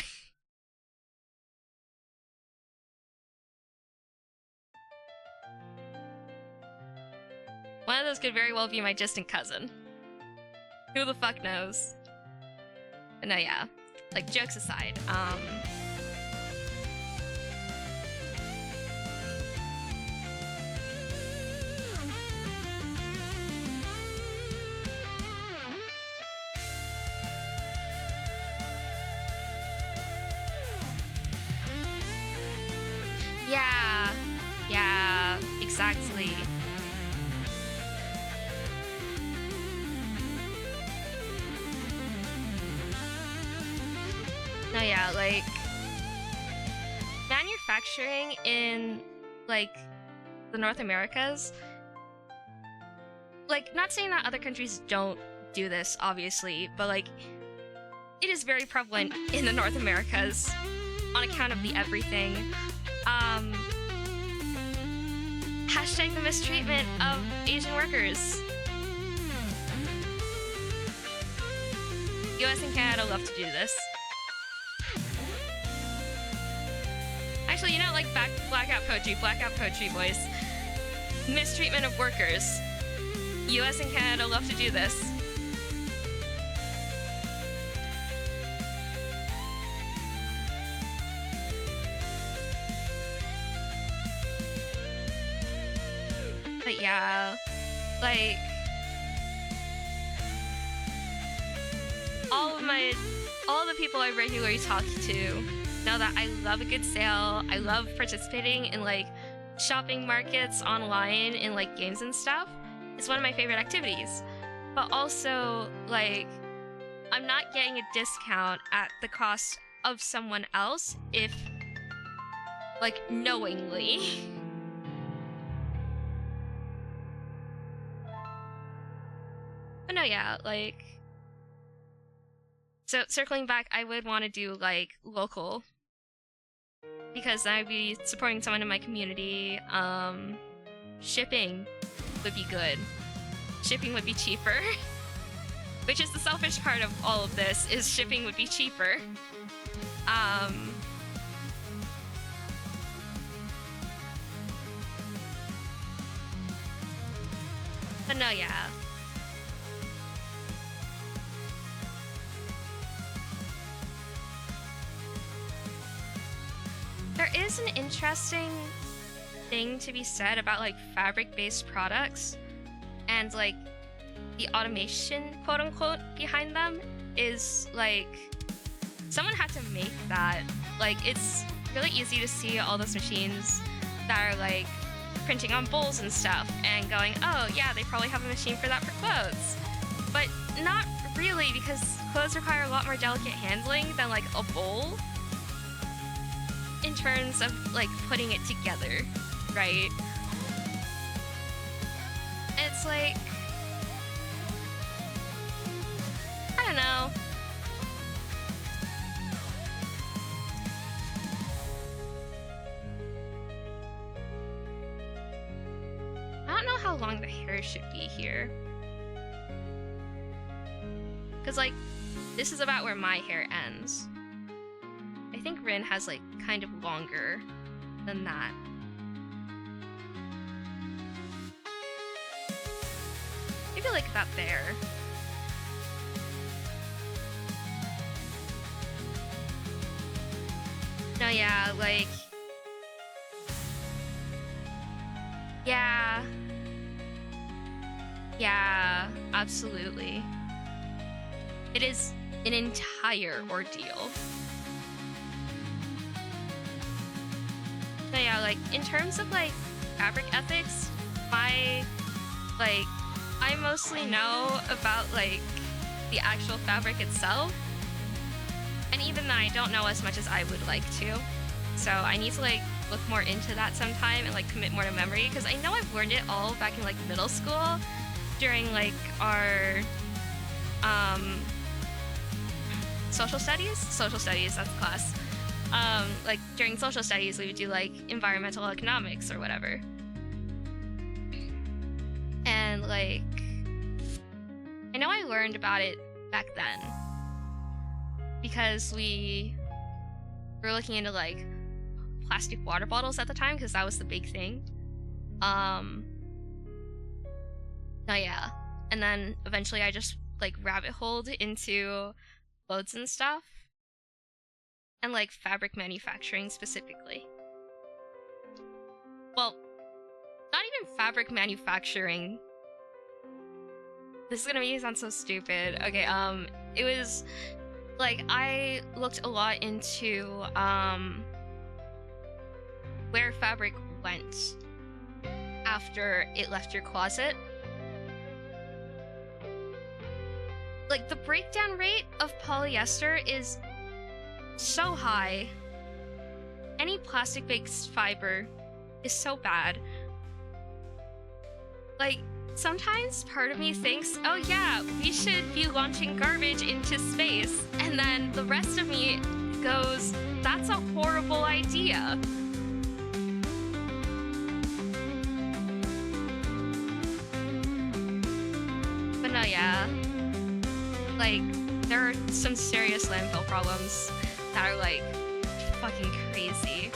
One of those could very well be my distant cousin. Who the fuck knows? But no, yeah. Like, jokes aside, yeah, exactly. No, yeah, like, manufacturing in, like, the North Americas, like, not saying that other countries don't do this, obviously, but, like, it is very prevalent in the North Americas on account of the everything. Hashtag the mistreatment of Asian workers. US and Canada love to do this. Actually, you know, like blackout poetry, boys. Mistreatment of workers. US and Canada love to do this. But yeah, like, all the people I regularly talk to know that I love a good sale. I love participating in like shopping markets online in like games and stuff. It's one of my favorite activities. But also, like, I'm not getting a discount at the cost of someone else if, like, knowingly. But no, yeah, like, so circling back, I would want to do like local, because I'd be supporting someone in my community. Shipping would be good. Shipping would be cheaper. Which is the selfish part of all of this, is shipping would be cheaper. But no, yeah. There is an interesting thing to be said about like fabric-based products, and like the automation, quote unquote, behind them is like someone had to make that. Like, it's really easy to see all those machines that are like printing on bowls and stuff and going, oh yeah, they probably have a machine for that for clothes. But not really, because clothes require a lot more delicate handling than like a bowl in terms of like putting it together, right? It's like, I don't know. I don't know how long the hair should be here. Because, like, this is about where my hair ends. I think Rin has, like, kind of longer than that. Maybe, like, about there. No, yeah, like... Yeah. Yeah, absolutely. It is an entire ordeal. So yeah, like, in terms of, like, fabric ethics, I mostly know about, like, the actual fabric itself. And even then, I don't know as much as I would like to. So I need to, like, look more into that sometime and, like, commit more to memory. Because I know I've learned it all back in, like, middle school during, like, our, social studies, that's the class. Like, during social studies, we would do, like, environmental economics or whatever. And, like, I know I learned about it back then. Because we were looking into, like, plastic water bottles at the time, because that was the big thing. Oh, yeah. And then, eventually, I just, like, rabbit-holed into clothes and stuff. And, like, fabric manufacturing specifically. Well, not even fabric manufacturing. This is gonna make me sound so stupid. Okay, it was, like, I looked a lot into, where fabric went after it left your closet. Like, the breakdown rate of polyester is so high. Any plastic-based fiber is so bad. Like, sometimes part of me thinks, oh yeah, we should be launching garbage into space. And then the rest of me goes, that's a horrible idea. But no, yeah. Like, there are some serious landfill problems that are, like, fucking crazy.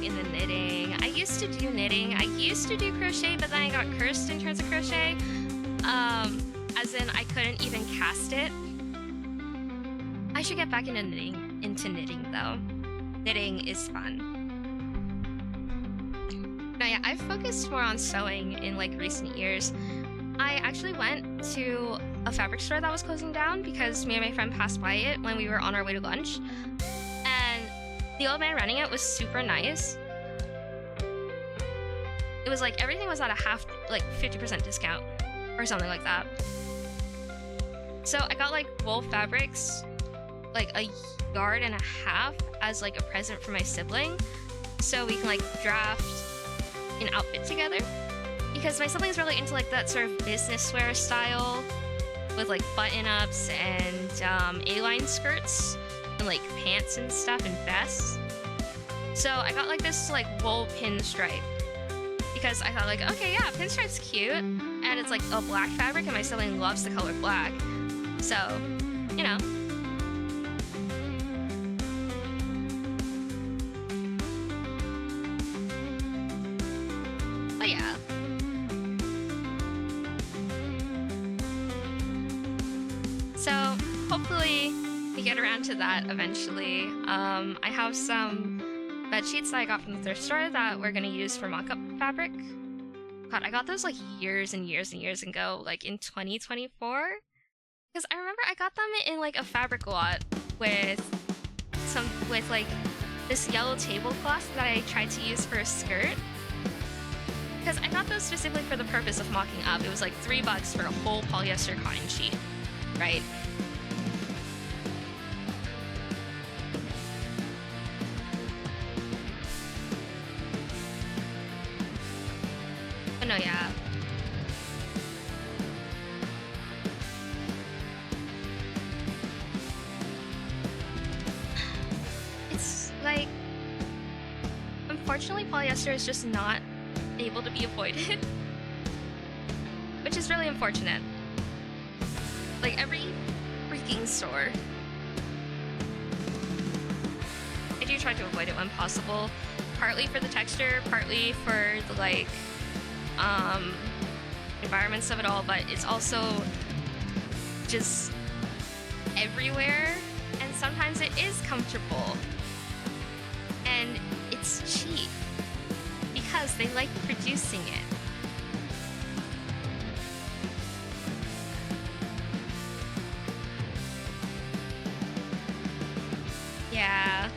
Into knitting. I used to do knitting. I used to do crochet, but then I got cursed in terms of crochet. As in I couldn't even cast it. I should get back into knitting though. Knitting is fun. Now yeah, I've focused more on sewing in like recent years. I actually went to a fabric store that was closing down because me and my friend passed by it when we were on our way to lunch. The old man running it was super nice. It was like everything was at a 50% discount or something like that. So I got like wool fabrics, like a yard and a half as like a present for my sibling. So we can like draft an outfit together. Because my sibling's really into like that sort of business wear style with like button-ups and A-line skirts. And like pants and stuff and vests. So I got like this like wool pinstripe because I thought like, okay, yeah, pinstripe's cute and it's like a black fabric and my sibling loves the color black. So, you know. yeah. So hopefully we get around to that eventually. I have some bed sheets that I got from the thrift store that we're gonna use for mock-up fabric. God, I got those like years and years and years ago, like in 2024. Because I remember I got them in like a fabric lot with like this yellow tablecloth that I tried to use for a skirt. Because I got those specifically for the purpose of mocking up. It was like $3 for a whole polyester cotton sheet, right? But no, yeah. It's like, unfortunately, polyester is just not able to be avoided, which is really unfortunate. Like every freaking store, I do try to avoid it when possible, partly for the texture, partly for the like environments of it all, but it's also just everywhere, and sometimes it is comfortable and it's cheap because they like producing it. Yeah.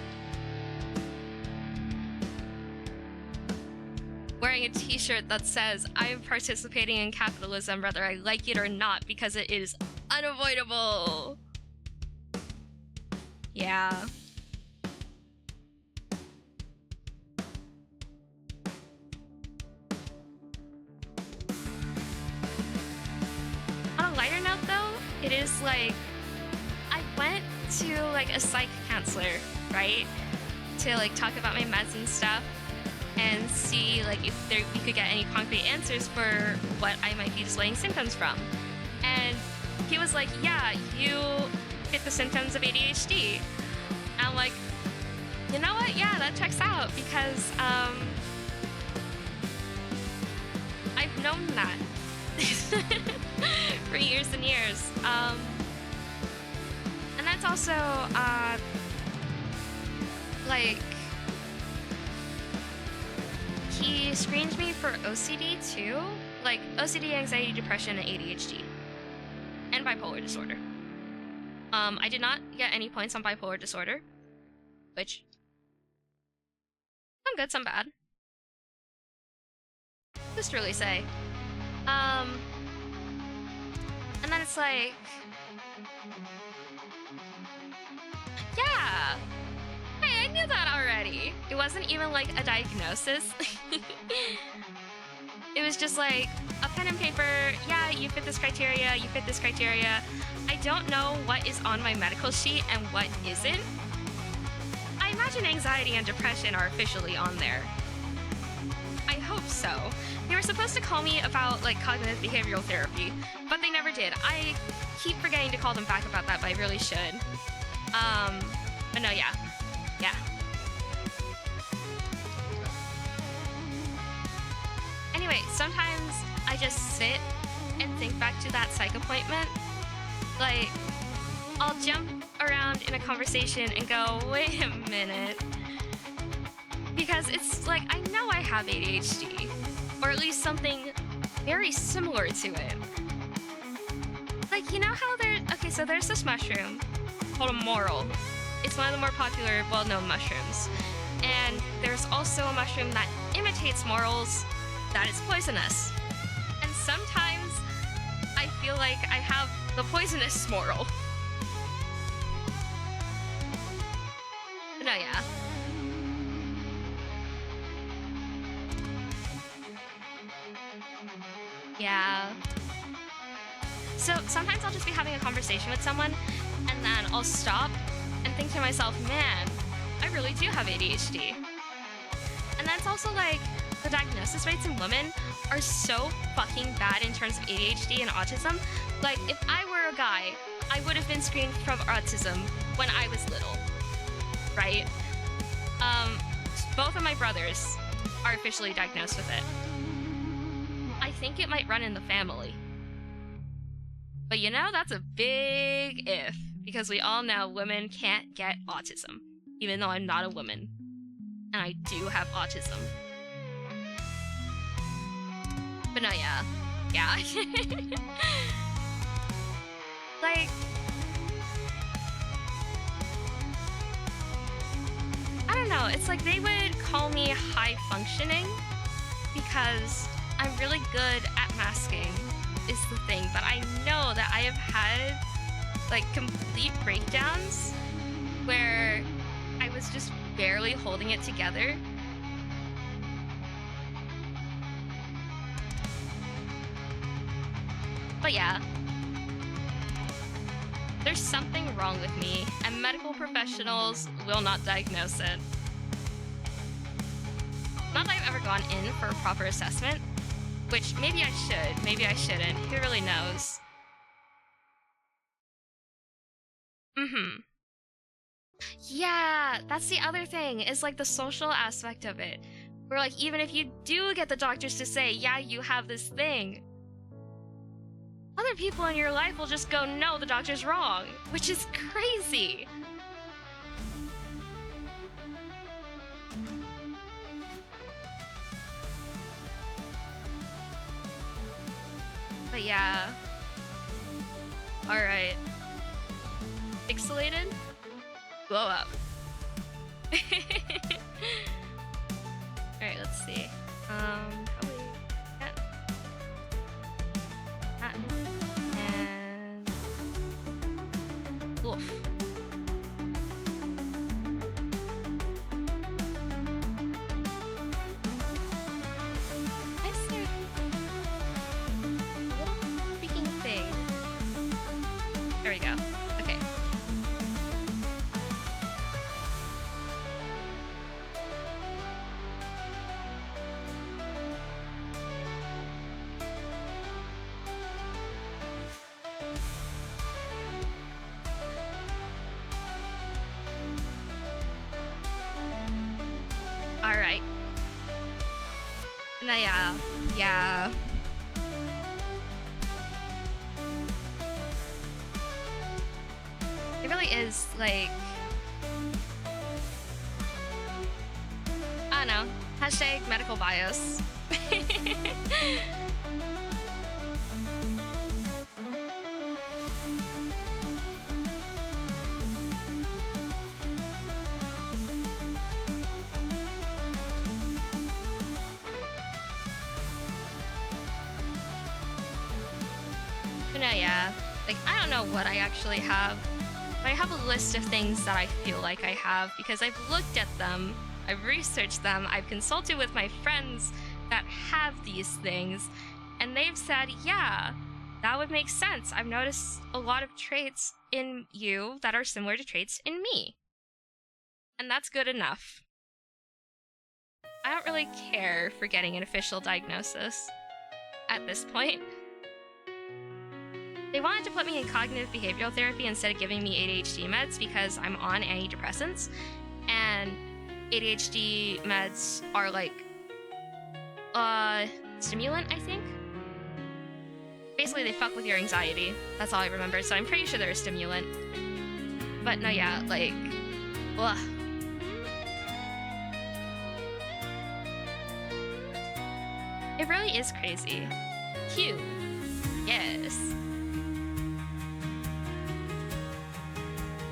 Wearing a t-shirt that says, I am participating in capitalism whether I like it or not because it is unavoidable. Yeah. On a lighter note though, it is like, I went to like a psych counselor, right? To like talk about my meds and stuff and see like if we could get any concrete answers for what I might be displaying symptoms from. And he was like, yeah, you fit the symptoms of ADHD. And I'm like, you know what? Yeah, that checks out because I've known that for years and years. And that's also like, he screened me for OCD too, like OCD, anxiety, depression, and ADHD, and bipolar disorder. I did not get any points on bipolar disorder, which some good, some bad. Just to really say. And then it's like, yeah. Hey, I knew that already. It wasn't even like a diagnosis. It was just like a pen and paper. Yeah, you fit this criteria, you fit this criteria. I don't know what is on my medical sheet and what isn't. I imagine anxiety and depression are officially on there. I hope so. They were supposed to call me about like cognitive behavioral therapy, but they never did. I keep forgetting to call them back about that, but I really should. But no, yeah. Yeah. Anyway, sometimes I just sit and think back to that psych appointment. Like, I'll jump around in a conversation and go, wait a minute. Because it's like, I know I have ADHD, or at least something very similar to it. Like, you know how okay, so there's this mushroom called a morel. It's one of the more popular, well-known mushrooms. And there's also a mushroom that imitates morels that is poisonous. And sometimes I feel like I have the poisonous morel. But no, yeah. Yeah. So sometimes I'll just be having a conversation with someone and then I'll stop and think to myself, man, I really do have ADHD. And that's also like, the diagnosis rates in women are so fucking bad in terms of ADHD and autism. Like, if I were a guy, I would have been screened for autism when I was little, right? Both of my brothers are officially diagnosed with it. think it might run in the family. But you know, that's a big if, because we all know women can't get autism, even though I'm not a woman. And I do have autism. But no, yeah. Yeah. Like, I don't know, it's like they would call me high functioning because I'm really good at masking is the thing, but I know that I have had like complete breakdowns where I was just barely holding it together. But yeah, there's something wrong with me, and medical professionals will not diagnose it. Not that I've ever gone in for a proper assessment, which maybe I should, maybe I shouldn't. Who really knows? Yeah, that's the other thing, is like the social aspect of it. Where like, even if you do get the doctors to say, yeah, you have this thing, other people in your life will just go, no, the doctor's wrong, which is crazy. But yeah. Alright. Pixelated? Blow up. Alright, let's see. Probably that. And oof. Why is there a little freaking thing? There we go. Okay. Alright. No, yeah. It really is, like... I don't know. Hashtag medical bias. But no, yeah. Like, I don't know what I actually have. But I have a list of things that I feel like I have because I've looked at them, I've researched them, I've consulted with my friends that have these things, and they've said, yeah, that would make sense. I've noticed a lot of traits in you that are similar to traits in me. And that's good enough. I don't really care for getting an official diagnosis at this point. They wanted to put me in cognitive behavioral therapy instead of giving me ADHD meds because I'm on antidepressants, and ADHD meds are like stimulant, I think. Basically, they fuck with your anxiety. That's all I remember, so I'm pretty sure they're a stimulant. But no, yeah, like, ugh. It really is crazy. Q. Yes.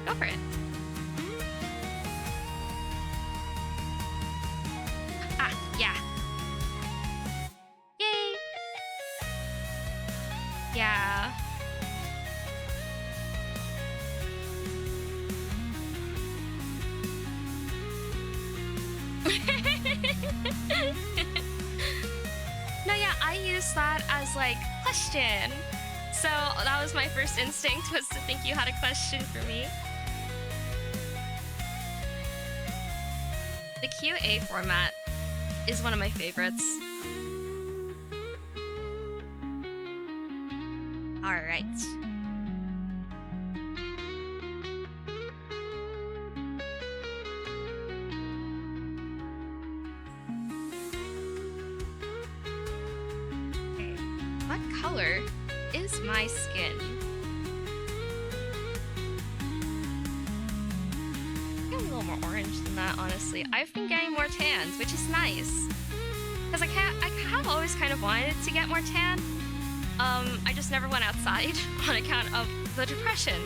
Go for it. Ah, yeah. Yay! Yeah. No, yeah, I use that as like question. So that was my first instinct, was to think you had a question for me. The QA format is one of my favorites. Alright. Okay. color is my skin? I'm getting a little more orange than that, honestly. I've been getting more tans, which is nice. Because I have always kind of wanted to get more tan. I just never went outside on account of the depression.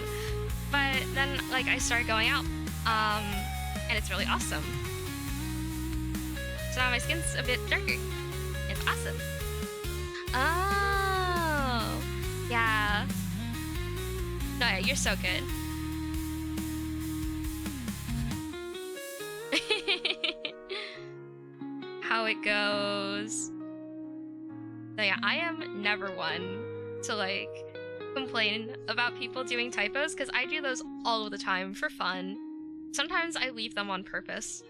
But then, like, I started going out, and it's really awesome. So now my skin's a bit darker. It's awesome. Oh, yeah. No, yeah, you're so good. How it goes. So yeah, I am never one to, like, complain about people doing typos, because I do those all of the time for fun. Sometimes I leave them on purpose.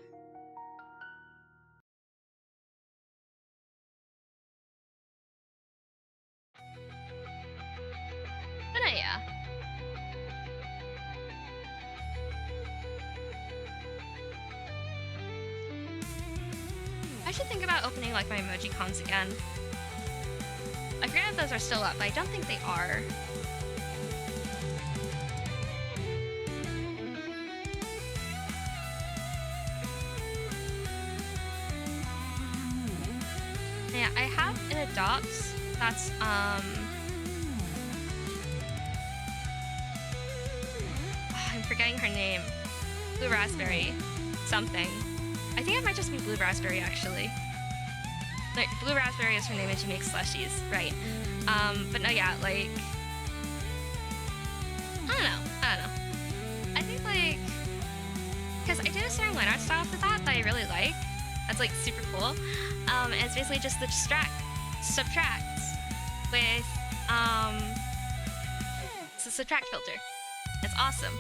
But yeah. I should think about opening, like, my emoji cons again. I forget if those are still up, but I don't think they are. Yeah, I have an adopts that's, I'm forgetting her name. Blue Raspberry something. I think it might just be Blue Raspberry, actually. No, Blue Raspberry is her name and she makes slushies, right. But no, yeah, like, I don't know. I think, like, because I did a certain line art style for that I really like. That's, like, super cool. And it's basically just the subtract with, it's a subtract filter. It's awesome.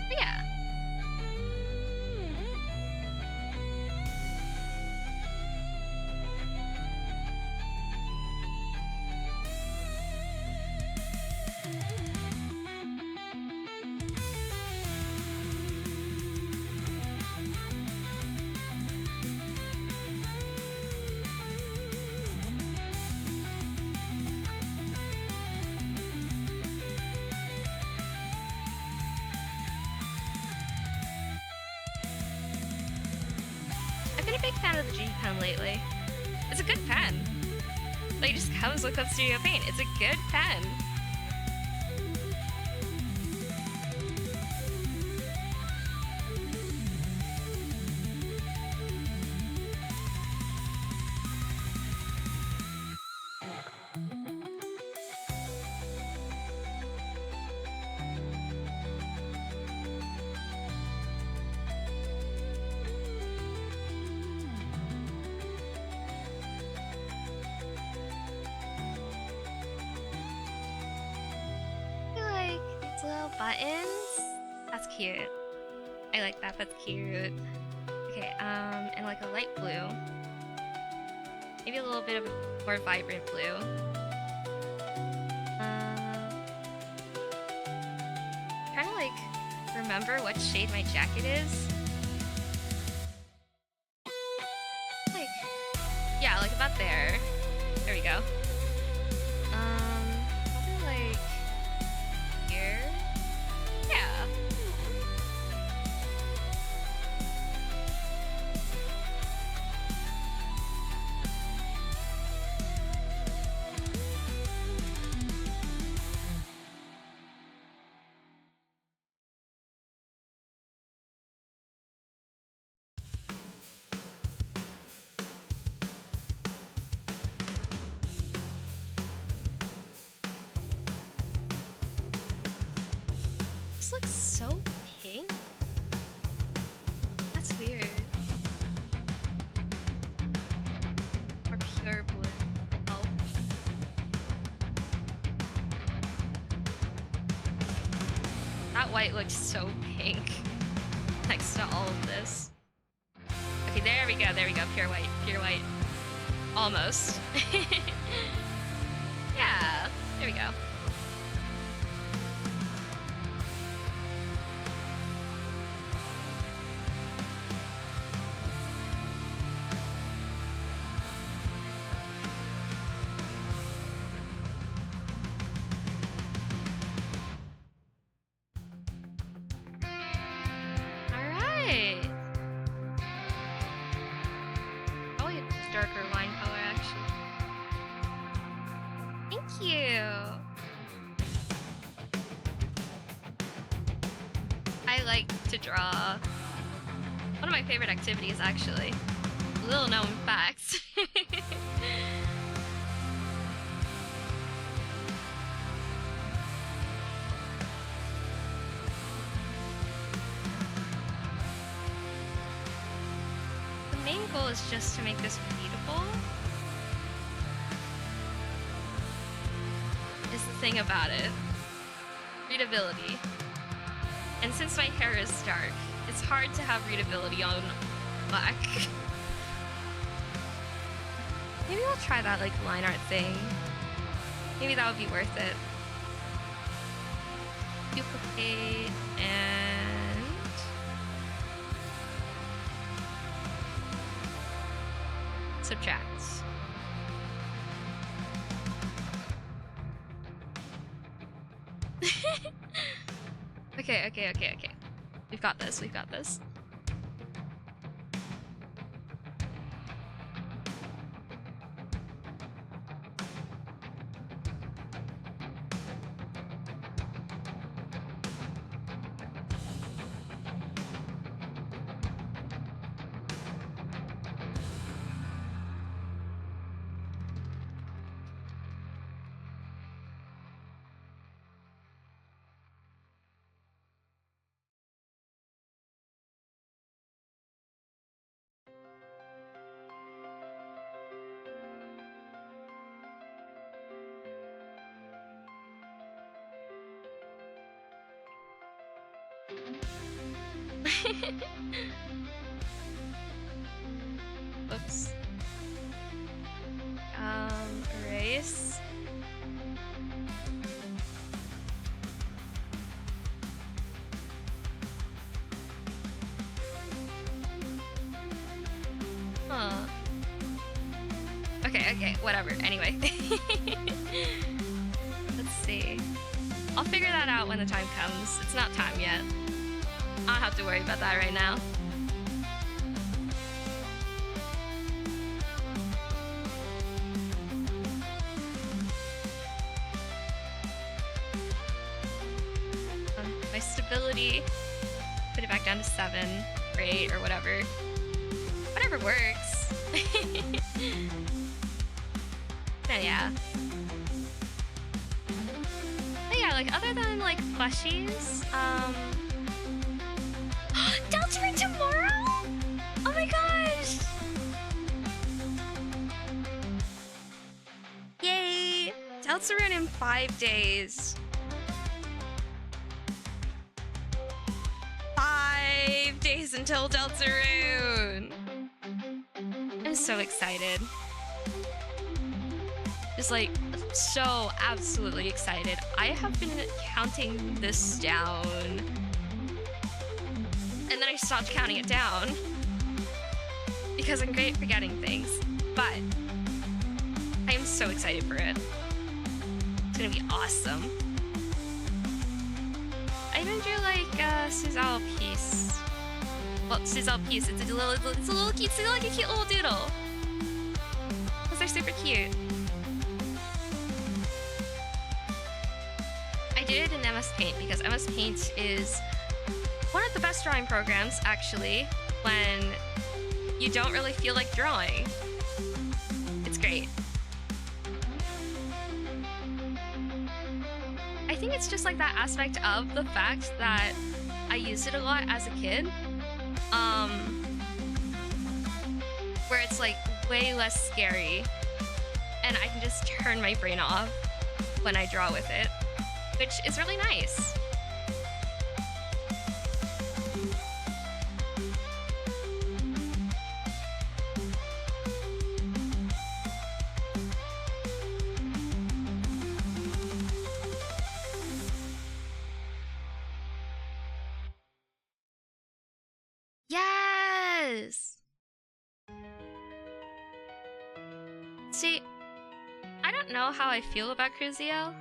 But yeah. I've been a big fan of the G pen lately. It's a good pen. Like, it just comes with Club Studio Paint. It's a good pen. Little buttons. That's cute. I like that. That's cute. Okay, and like a light blue. Maybe a little bit of a more vibrant blue. Trying to, like, remember what shade my jacket is. Like, yeah, like about there. There we go. Probably like here. Yeah. This looks so pink. That's weird. Or pure blue. Oh. That white looks so pink next to all of this. Okay, there we go, pure white, pure white. Almost. Yeah, there we go. like to draw. One of my favorite activities, actually. Little known facts. The main goal is just to make this readable. Is the thing about it. Readability. And since my hair is dark, it's hard to have readability on black. Maybe I'll try that like line art thing. Maybe that would be worth it. Duplicate and subtract. Okay. We've got this. Oops. Erase. Huh. Okay, whatever. Anyway. Let's see. I'll figure that out when the time comes. It's not time yet. I don't have to worry about that right now. My stability, put it back down to 7 or 8 or whatever. Whatever works. And yeah. But yeah, like other than like plushies, Deltarune tomorrow? Oh my gosh! Yay! Deltarune in 5 days. 5 days until Deltarune! I'm so excited. Just like, so absolutely excited. I have been counting this down. And then I stopped counting it down. Because I'm great at forgetting things. But I am so excited for it. It's gonna be awesome. I even drew like a Suzal piece. Well, Suzal piece, it's a little cute, it's like a cute little doodle. Because they're super cute. I did it in MS Paint because MS Paint is one of the best drawing programs, actually, when you don't really feel like drawing. It's great. I think it's just like that aspect of the fact that I used it a lot as a kid. Where it's like way less scary and I can just turn my brain off when I draw with it, which is really nice. Yes! See, I don't know how I feel about Cruziel.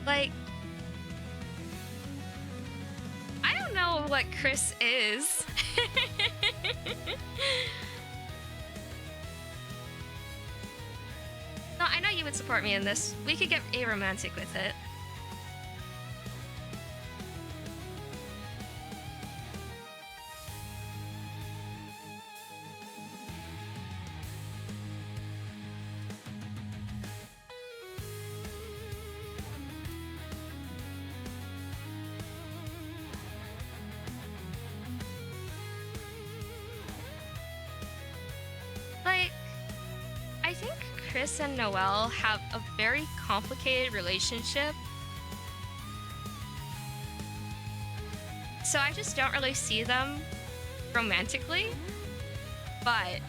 Like, I don't know what Chris is. No, I know you would support me in this. We could get aromantic with it. Chris and Noelle have a very complicated relationship. So I just don't really see them romantically. But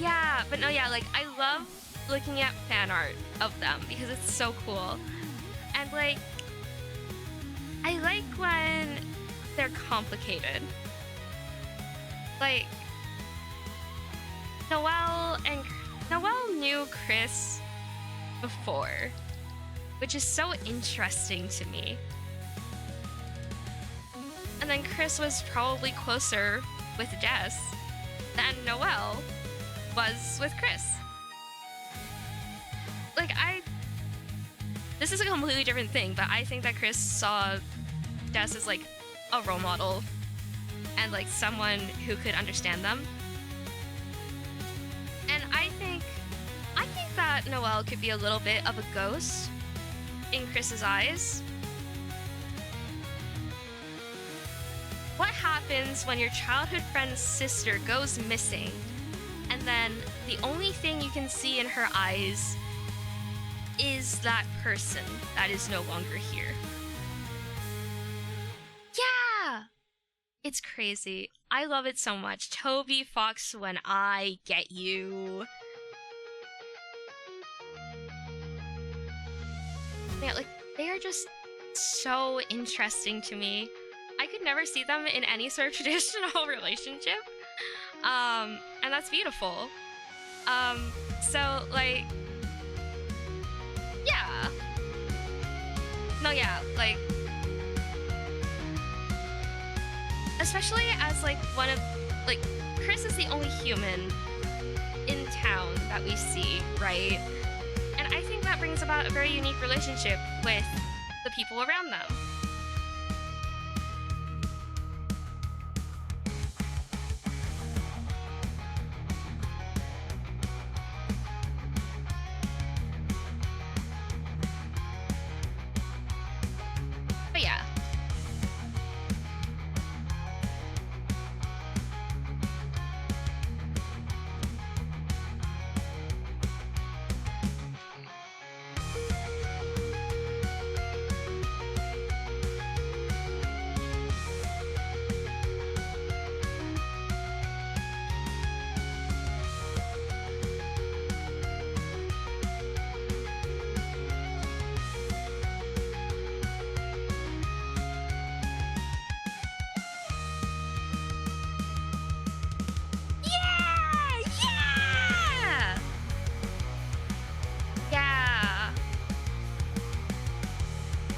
yeah, but no, yeah, like I love looking at fan art of them because it's so cool. And like I like when they're complicated. Like Noelle knew Chris before, which is so interesting to me. And then Chris was probably closer with Jess than Noelle was with Chris. Like this is a completely different thing, but I think that Chris saw Jess as like a role model and like someone who could understand them. And I think that Noelle could be a little bit of a ghost in Chris's eyes. What happens when your childhood friend's sister goes missing, and then the only thing you can see in her eyes is that person that is no longer here? Yeah! It's crazy. I love it so much. Toby Fox, when I get you. Yeah, like, they are just so interesting to me. I could never see them in any sort of traditional relationship. And that's beautiful. So, like, yeah. No, yeah, like, especially as, like, one of, like, Chris is the only human in town that we see, right? And I think that brings about a very unique relationship with the people around them. But yeah.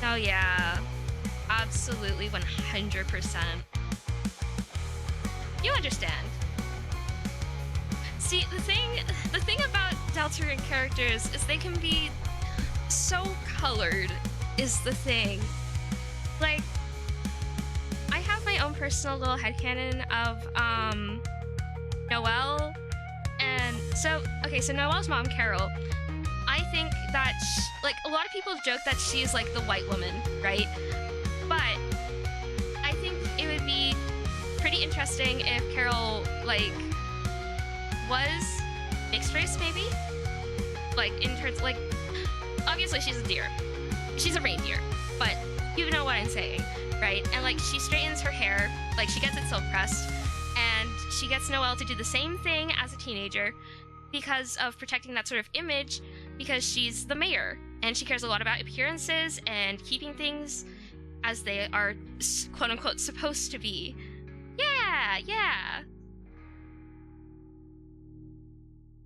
Oh yeah, absolutely 100%. You understand. See, the thing about Deltarune characters is they can be so colored, is the thing. Like, I have my own personal little headcanon of Noelle, and so Noelle's mom, Carol, I think that, like, a lot of people joke that she's, like, the white woman, right? But I think it would be pretty interesting if Carol, like, was mixed race, maybe? Like, in terms, like, obviously she's a deer. She's a reindeer, but you know what I'm saying, right? And, like, she straightens her hair, like, she gets it silk pressed, and she gets Noelle to do the same thing as a teenager because of protecting that sort of image, because she's the mayor, and she cares a lot about appearances and keeping things as they are, quote-unquote, supposed to be. Yeah.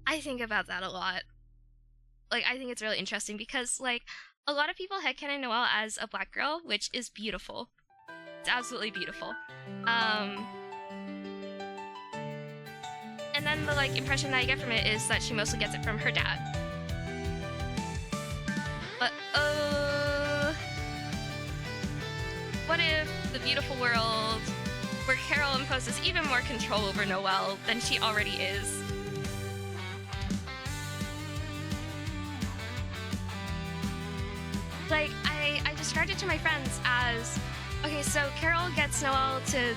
I think about that a lot. Like, I think it's really interesting because, like, a lot of people headcanon Noelle as a black girl, which is beautiful. It's absolutely beautiful. And then the, like, impression that I get from it is that she mostly gets it from her dad. But, what if the beautiful world where Carol imposes even more control over Noelle than she already is? Like, I described it to my friends as, okay, so Carol gets Noelle to,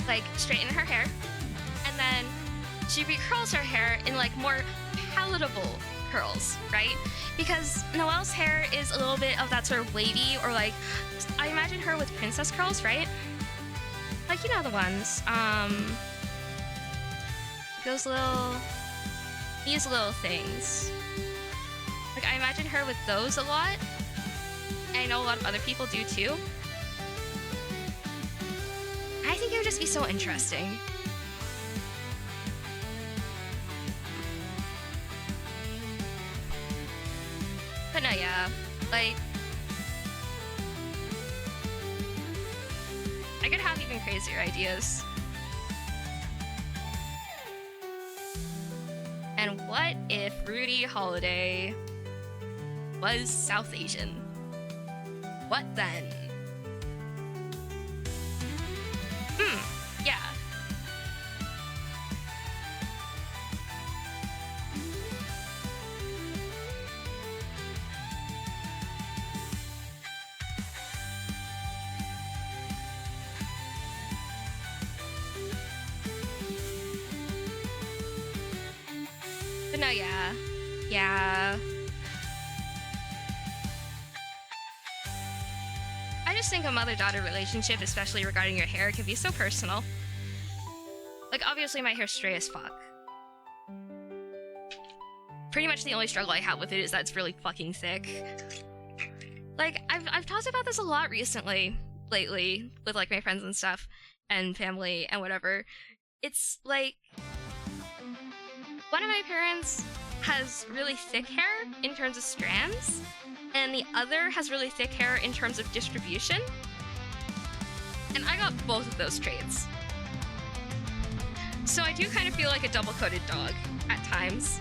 like, straighten her hair, and then she recurls her hair in like more palatable curls, right? Because Noelle's hair is a little bit of that sort of wavy, or like, I imagine her with princess curls, right? Like, you know the ones, these little things. Like, I imagine her with those a lot. And I know a lot of other people do too. I think it would just be so interesting. But no, yeah, like, I could have even crazier ideas. And what if Rudy Holiday was South Asian? What then? Yeah. But no, yeah. Yeah. I just think a mother-daughter relationship, especially regarding your hair, can be so personal. Like, obviously my hair's stray as fuck. Pretty much the only struggle I have with it is that it's really fucking thick. Like, I've talked about this a lot lately, with like my friends and stuff, and family and whatever. It's like, one of my parents has really thick hair in terms of strands, and the other has really thick hair in terms of distribution. And I got both of those traits. So I do kind of feel like a double-coated dog at times.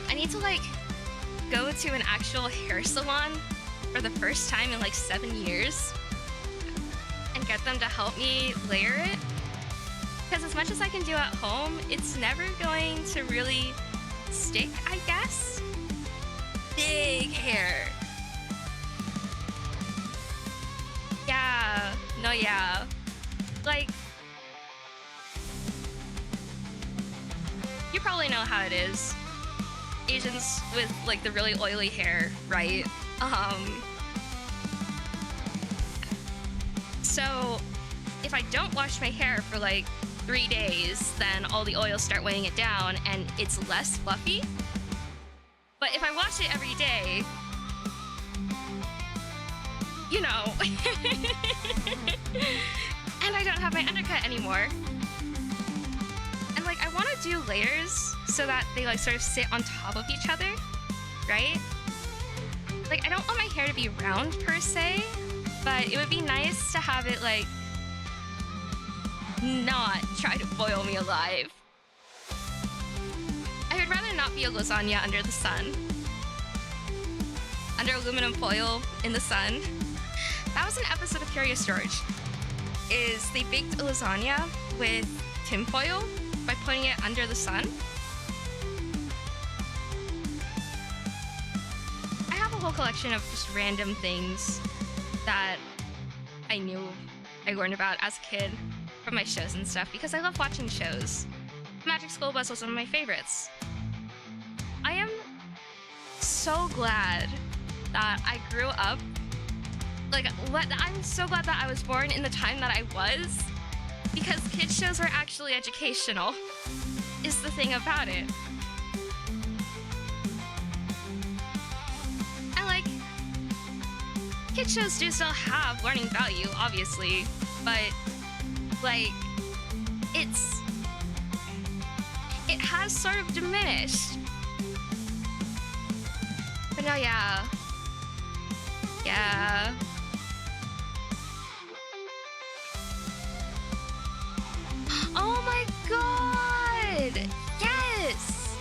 I need to like go to an actual hair salon for the first time in like 7 years and get them to help me layer it. Because as much as I can do at home, it's never going to really stick, I guess. Big hair. Yeah, no, yeah. Like, you probably know how it is. Asians with like the really oily hair, right? So if I don't wash my hair for like 3 days, then all the oils start weighing it down and it's less fluffy. But if I wash it every day, you know, and I don't have my undercut anymore. And like, I want to do layers so that they like sort of sit on top of each other, right? Like, I don't want my hair to be round per se, but it would be nice to have it like not try to boil me alive. I would rather not be a lasagna under the sun. Under aluminum foil in the sun. That was an episode of Curious George. Is they baked a lasagna with tinfoil by putting it under the sun. I have a whole collection of just random things that I learned about as a kid from my shows and stuff, because I love watching shows. Magic School Bus was one of my favorites. I am so glad that I grew up, I'm so glad that I was born in the time that I was, because kids shows were actually educational, is the thing about it. And like, kids shows do still have learning value, obviously, but like, it has sort of diminished. But no, yeah. Yeah. Oh my god! Yes!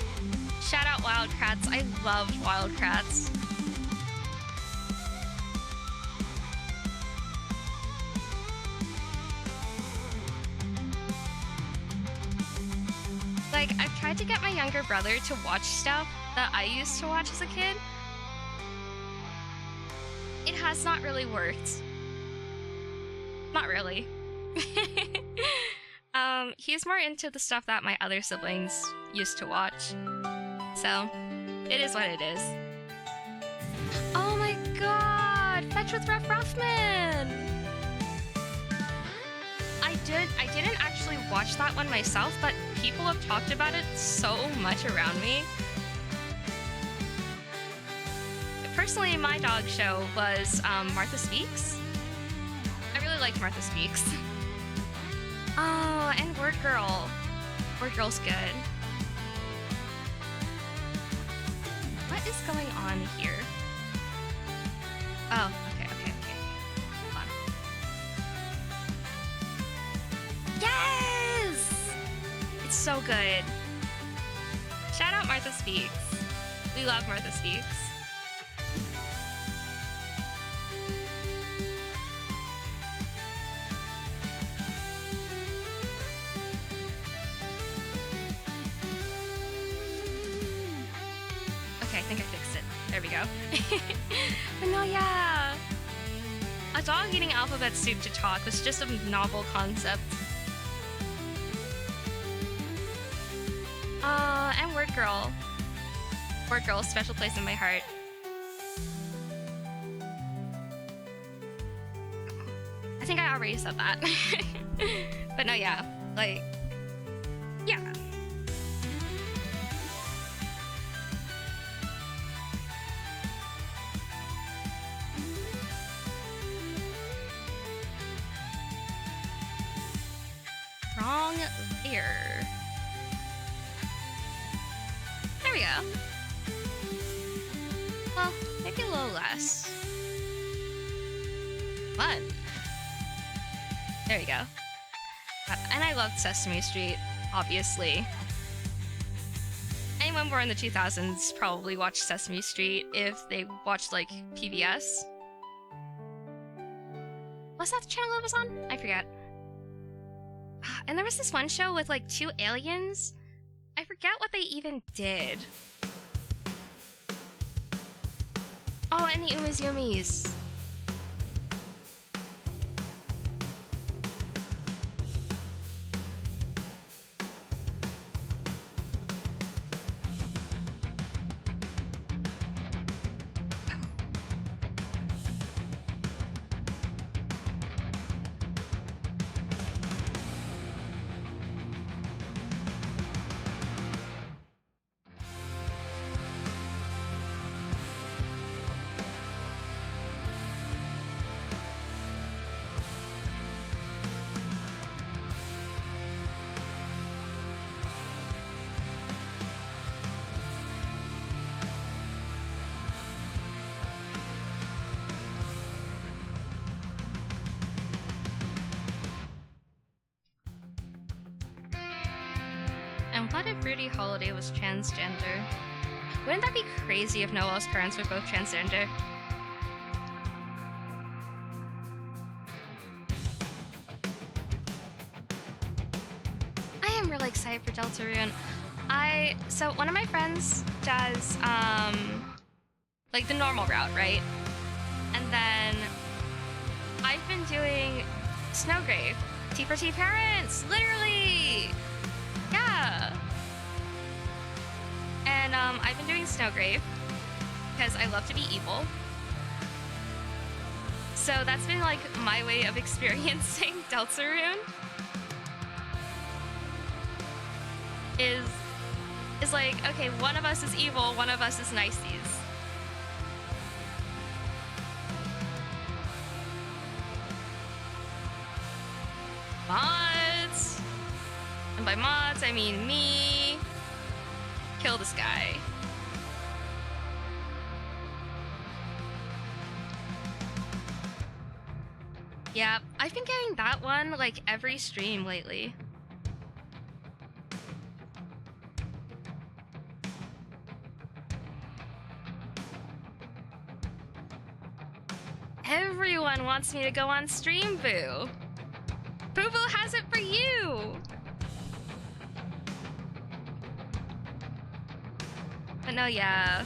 Shout out Wildcrats. I loved Wildcrats. Like, I've tried to get my younger brother to watch stuff that I used to watch as a kid. It has not really worked. Not really. He's more into the stuff that my other siblings used to watch. So, it is what it is. Oh my god! Fetch with Ruff Ruffman! I didn't actually watch that one myself, but people have talked about it so much around me. Personally, my dog show was Martha Speaks. I really liked Martha Speaks. Oh, and Word Girl. Word Girl's good. What is going on here? Oh, okay. Hold on. Yes! It's so good. Shout out Martha Speaks. We love Martha Speaks. Okay, I think I fixed it. There we go. But no, yeah. A dog eating alphabet soup to talk was just a novel concept. And Word Girl. Word Girl, special place in my heart. I think I already said that. But no, yeah. Like, yeah. Wrong there. There we go. Well, maybe a little less. 1. There we go. And I loved Sesame Street, obviously. Anyone born in the 2000s probably watched Sesame Street if they watched, like, PBS. Was that the channel it was on? I forget. And there was this one show with, like, 2 aliens. I forget what they even did. Oh, and the Umis Yumis. And what if Rudy Holiday was transgender? Wouldn't that be crazy if Noel's parents were both transgender? I am really excited for Deltarune. So one of my friends does, like the normal route, right? And then I've been doing Snowgrave. T for T parents, literally! Yeah! And I've been doing Snowgrave because I love to be evil. So that's been like my way of experiencing Deltarune. Is like, okay, one of us is evil, one of us is niceties. Mods! And by mods, I mean me. Kill this guy. Yeah, I've been getting that one like every stream lately. Everyone wants me to go on stream, Boo. Boo Boo has it for you. But no, yeah.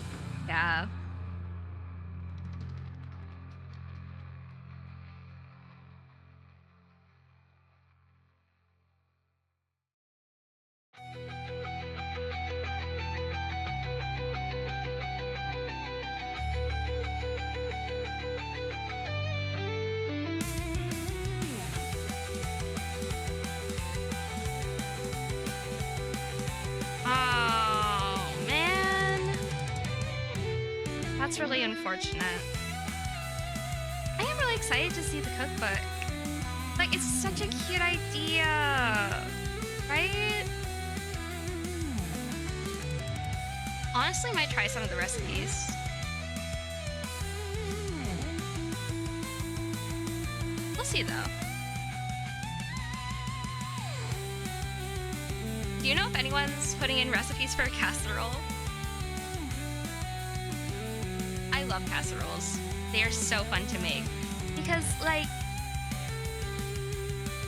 That's really unfortunate. I am really excited to see the cookbook. Like, it's such a cute idea, right? Honestly, I might try some of the recipes. We'll see, though. Do you know if anyone's putting in recipes for a casserole? I love casseroles. They are so fun to make. Because, like...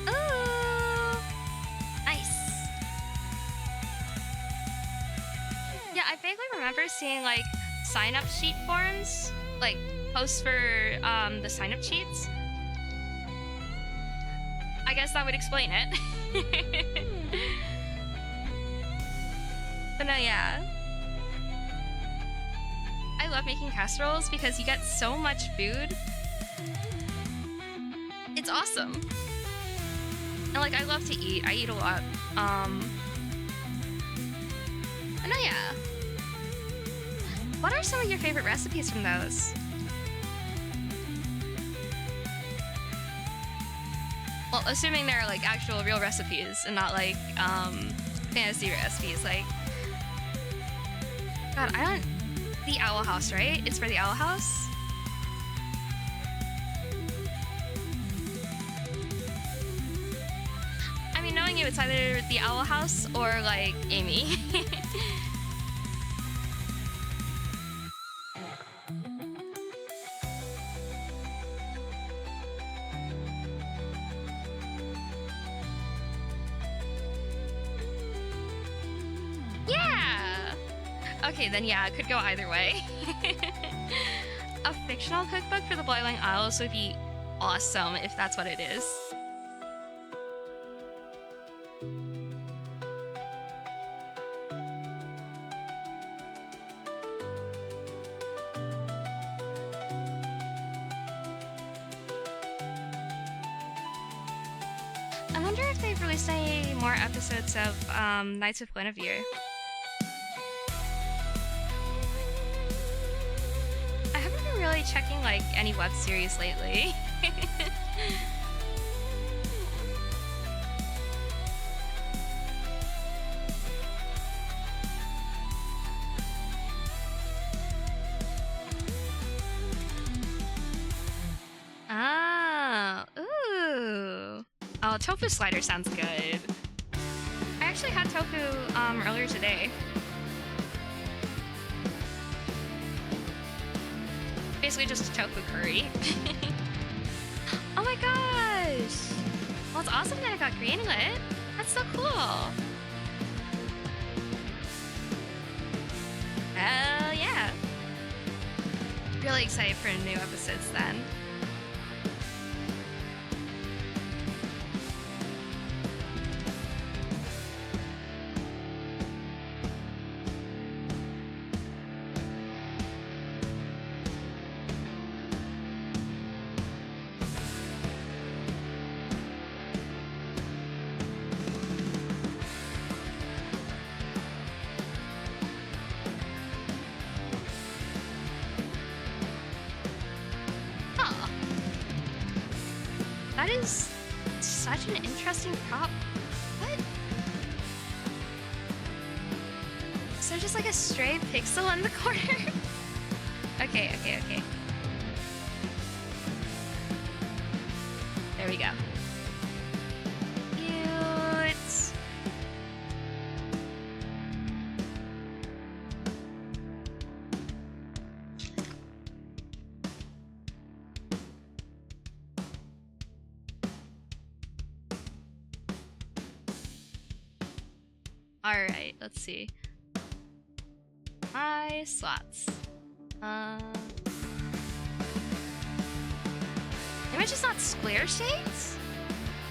Ooh! Nice! Yeah, I vaguely remember seeing, like, sign-up sheet forms. Like, posts for, the sign-up sheets. I guess that would explain it. But no, yeah. I love making casseroles because you get so much food. It's awesome. And like, I love to eat. I eat a lot. But no, yeah. What are some of your favorite recipes from those? Well, assuming they're like actual real recipes and not like fantasy recipes, like God, I don't... The Owl House, right? It's for the Owl House? I mean, knowing you, it's either the Owl House or, like, Amy. Okay, then yeah, it could go either way. A fictional cookbook for the Boiling Isles would be awesome if that's what it is. I wonder if they've released any more episodes of Knights of Guinevere. Really checking like any web series lately. Ah, ooh. Oh, tofu slider sounds good. I actually had tofu earlier today. Basically just a tofu curry. Oh my gosh! Well, it's awesome that I got greenlit. That's so cool. Hell yeah! Really excited for new episodes then. That is such an interesting prop. What? Is there just like a stray pixel in the corner? Okay. There we go. Cute. Alright, let's see. My slots. Image is not square shades?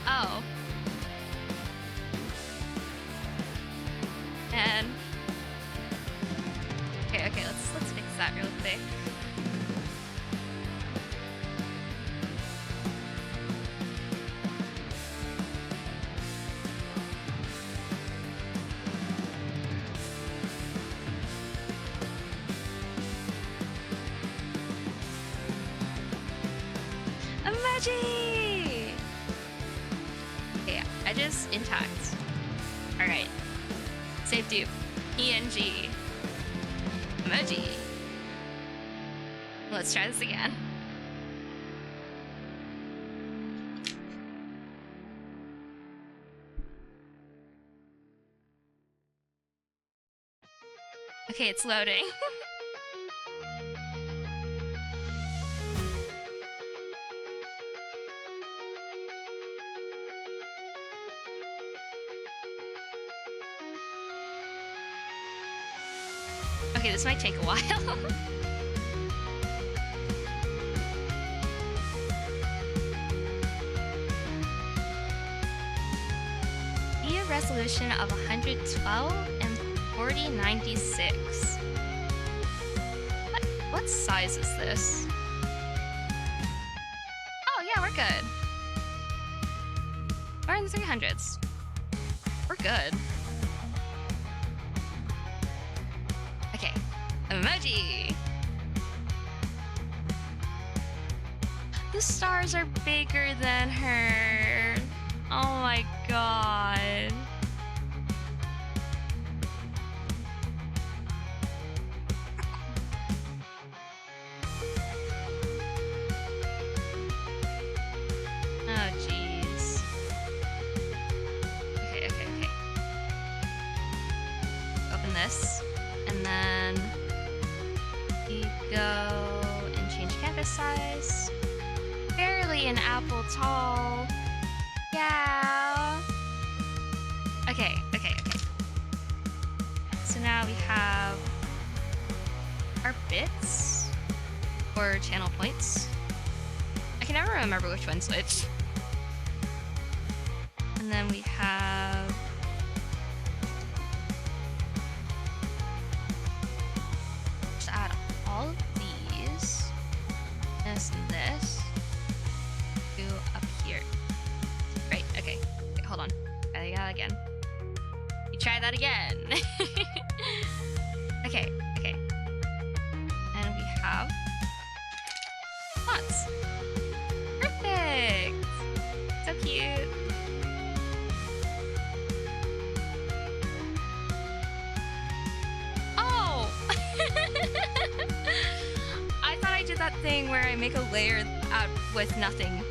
Oh. And okay, let's fix that real quick. emoji! Okay, edges intact. Alright. Save dupe. PNG. Emoji. Let's try this again. Okay, it's loading. Okay, this might take a while. Be a resolution of 112 and 4096. What size is this? Oh yeah, we're good. We're in the 300s. We're good. Okay, emoji. The stars are bigger than her. Oh my god. Oh jeez. Okay. Open this, and then we go and change canvas size. Barely an apple tall. Yeah. Okay. So now we have our bits, or channel points. I can never remember which one's which. And then we have just add all of these, this and this, to up here. Right, okay, hold on. Gotta go again. You try that again. Okay. And we have lots. Perfect! So cute. Oh! I thought I did that thing where I make a layer out with nothing.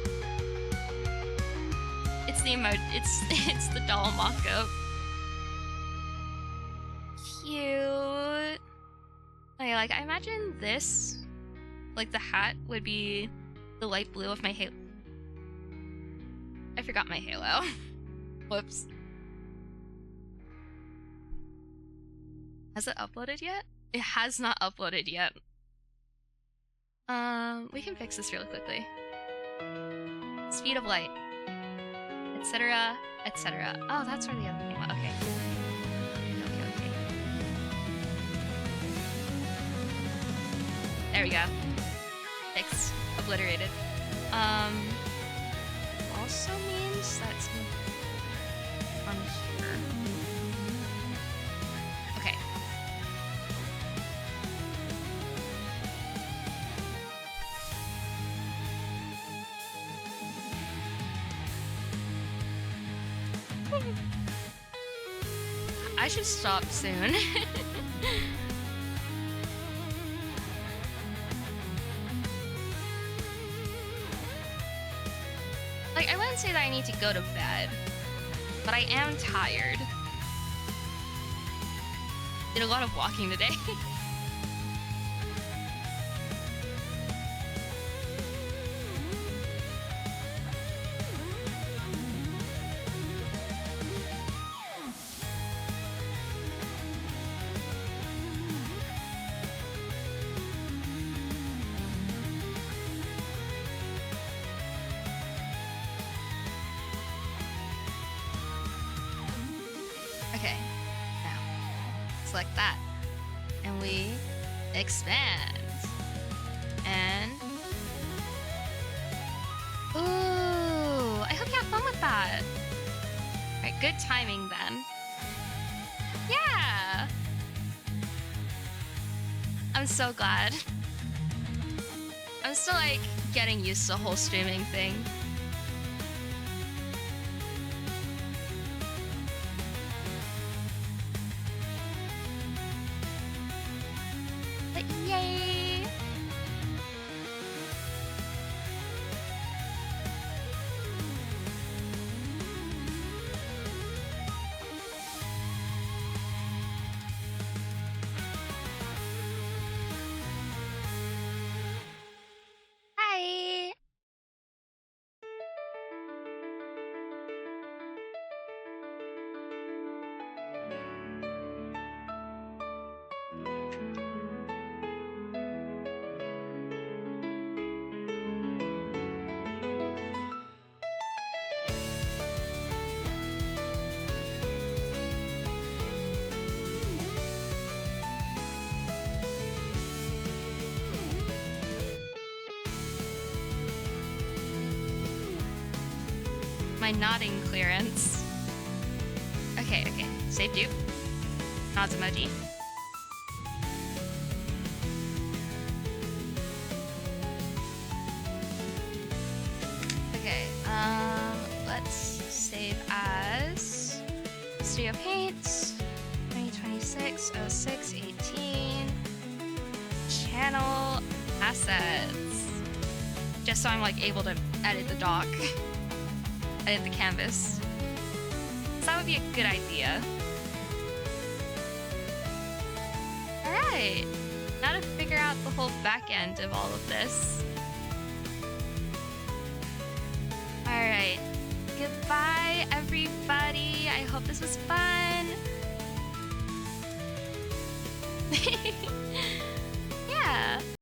It's the emoji. It's the doll mock-up. Cute. Okay, like I imagine this, like the hat would be the light blue of my halo. I forgot my halo. Whoops. Has it uploaded yet? It has not uploaded yet. We can fix this really quickly. Speed of light, etc., etc. Oh, that's where the other thing went. Okay. There we go. Fixed. Obliterated. Also means that's on here. Okay. I should stop soon. Like, I wouldn't say that I need to go to bed, but I am tired. Did a lot of walking today. Okay, now select that, and we expand, and ooh, I hope you have fun with that. All right, good timing then. Yeah, I'm so glad. I'm still like getting used to the whole streaming thing. But yay! Hi! My nodding clearance. Okay, okay. Saved you. Nods emoji. Okay, let's save as Studio Paint 2026 06 18 channel assets. Just so I'm like able to edit the dock. Edit the canvas. So that would be a good idea. Alright. Now to figure out the whole back end of all of this. Alright. Goodbye, everybody. I hope this was fun.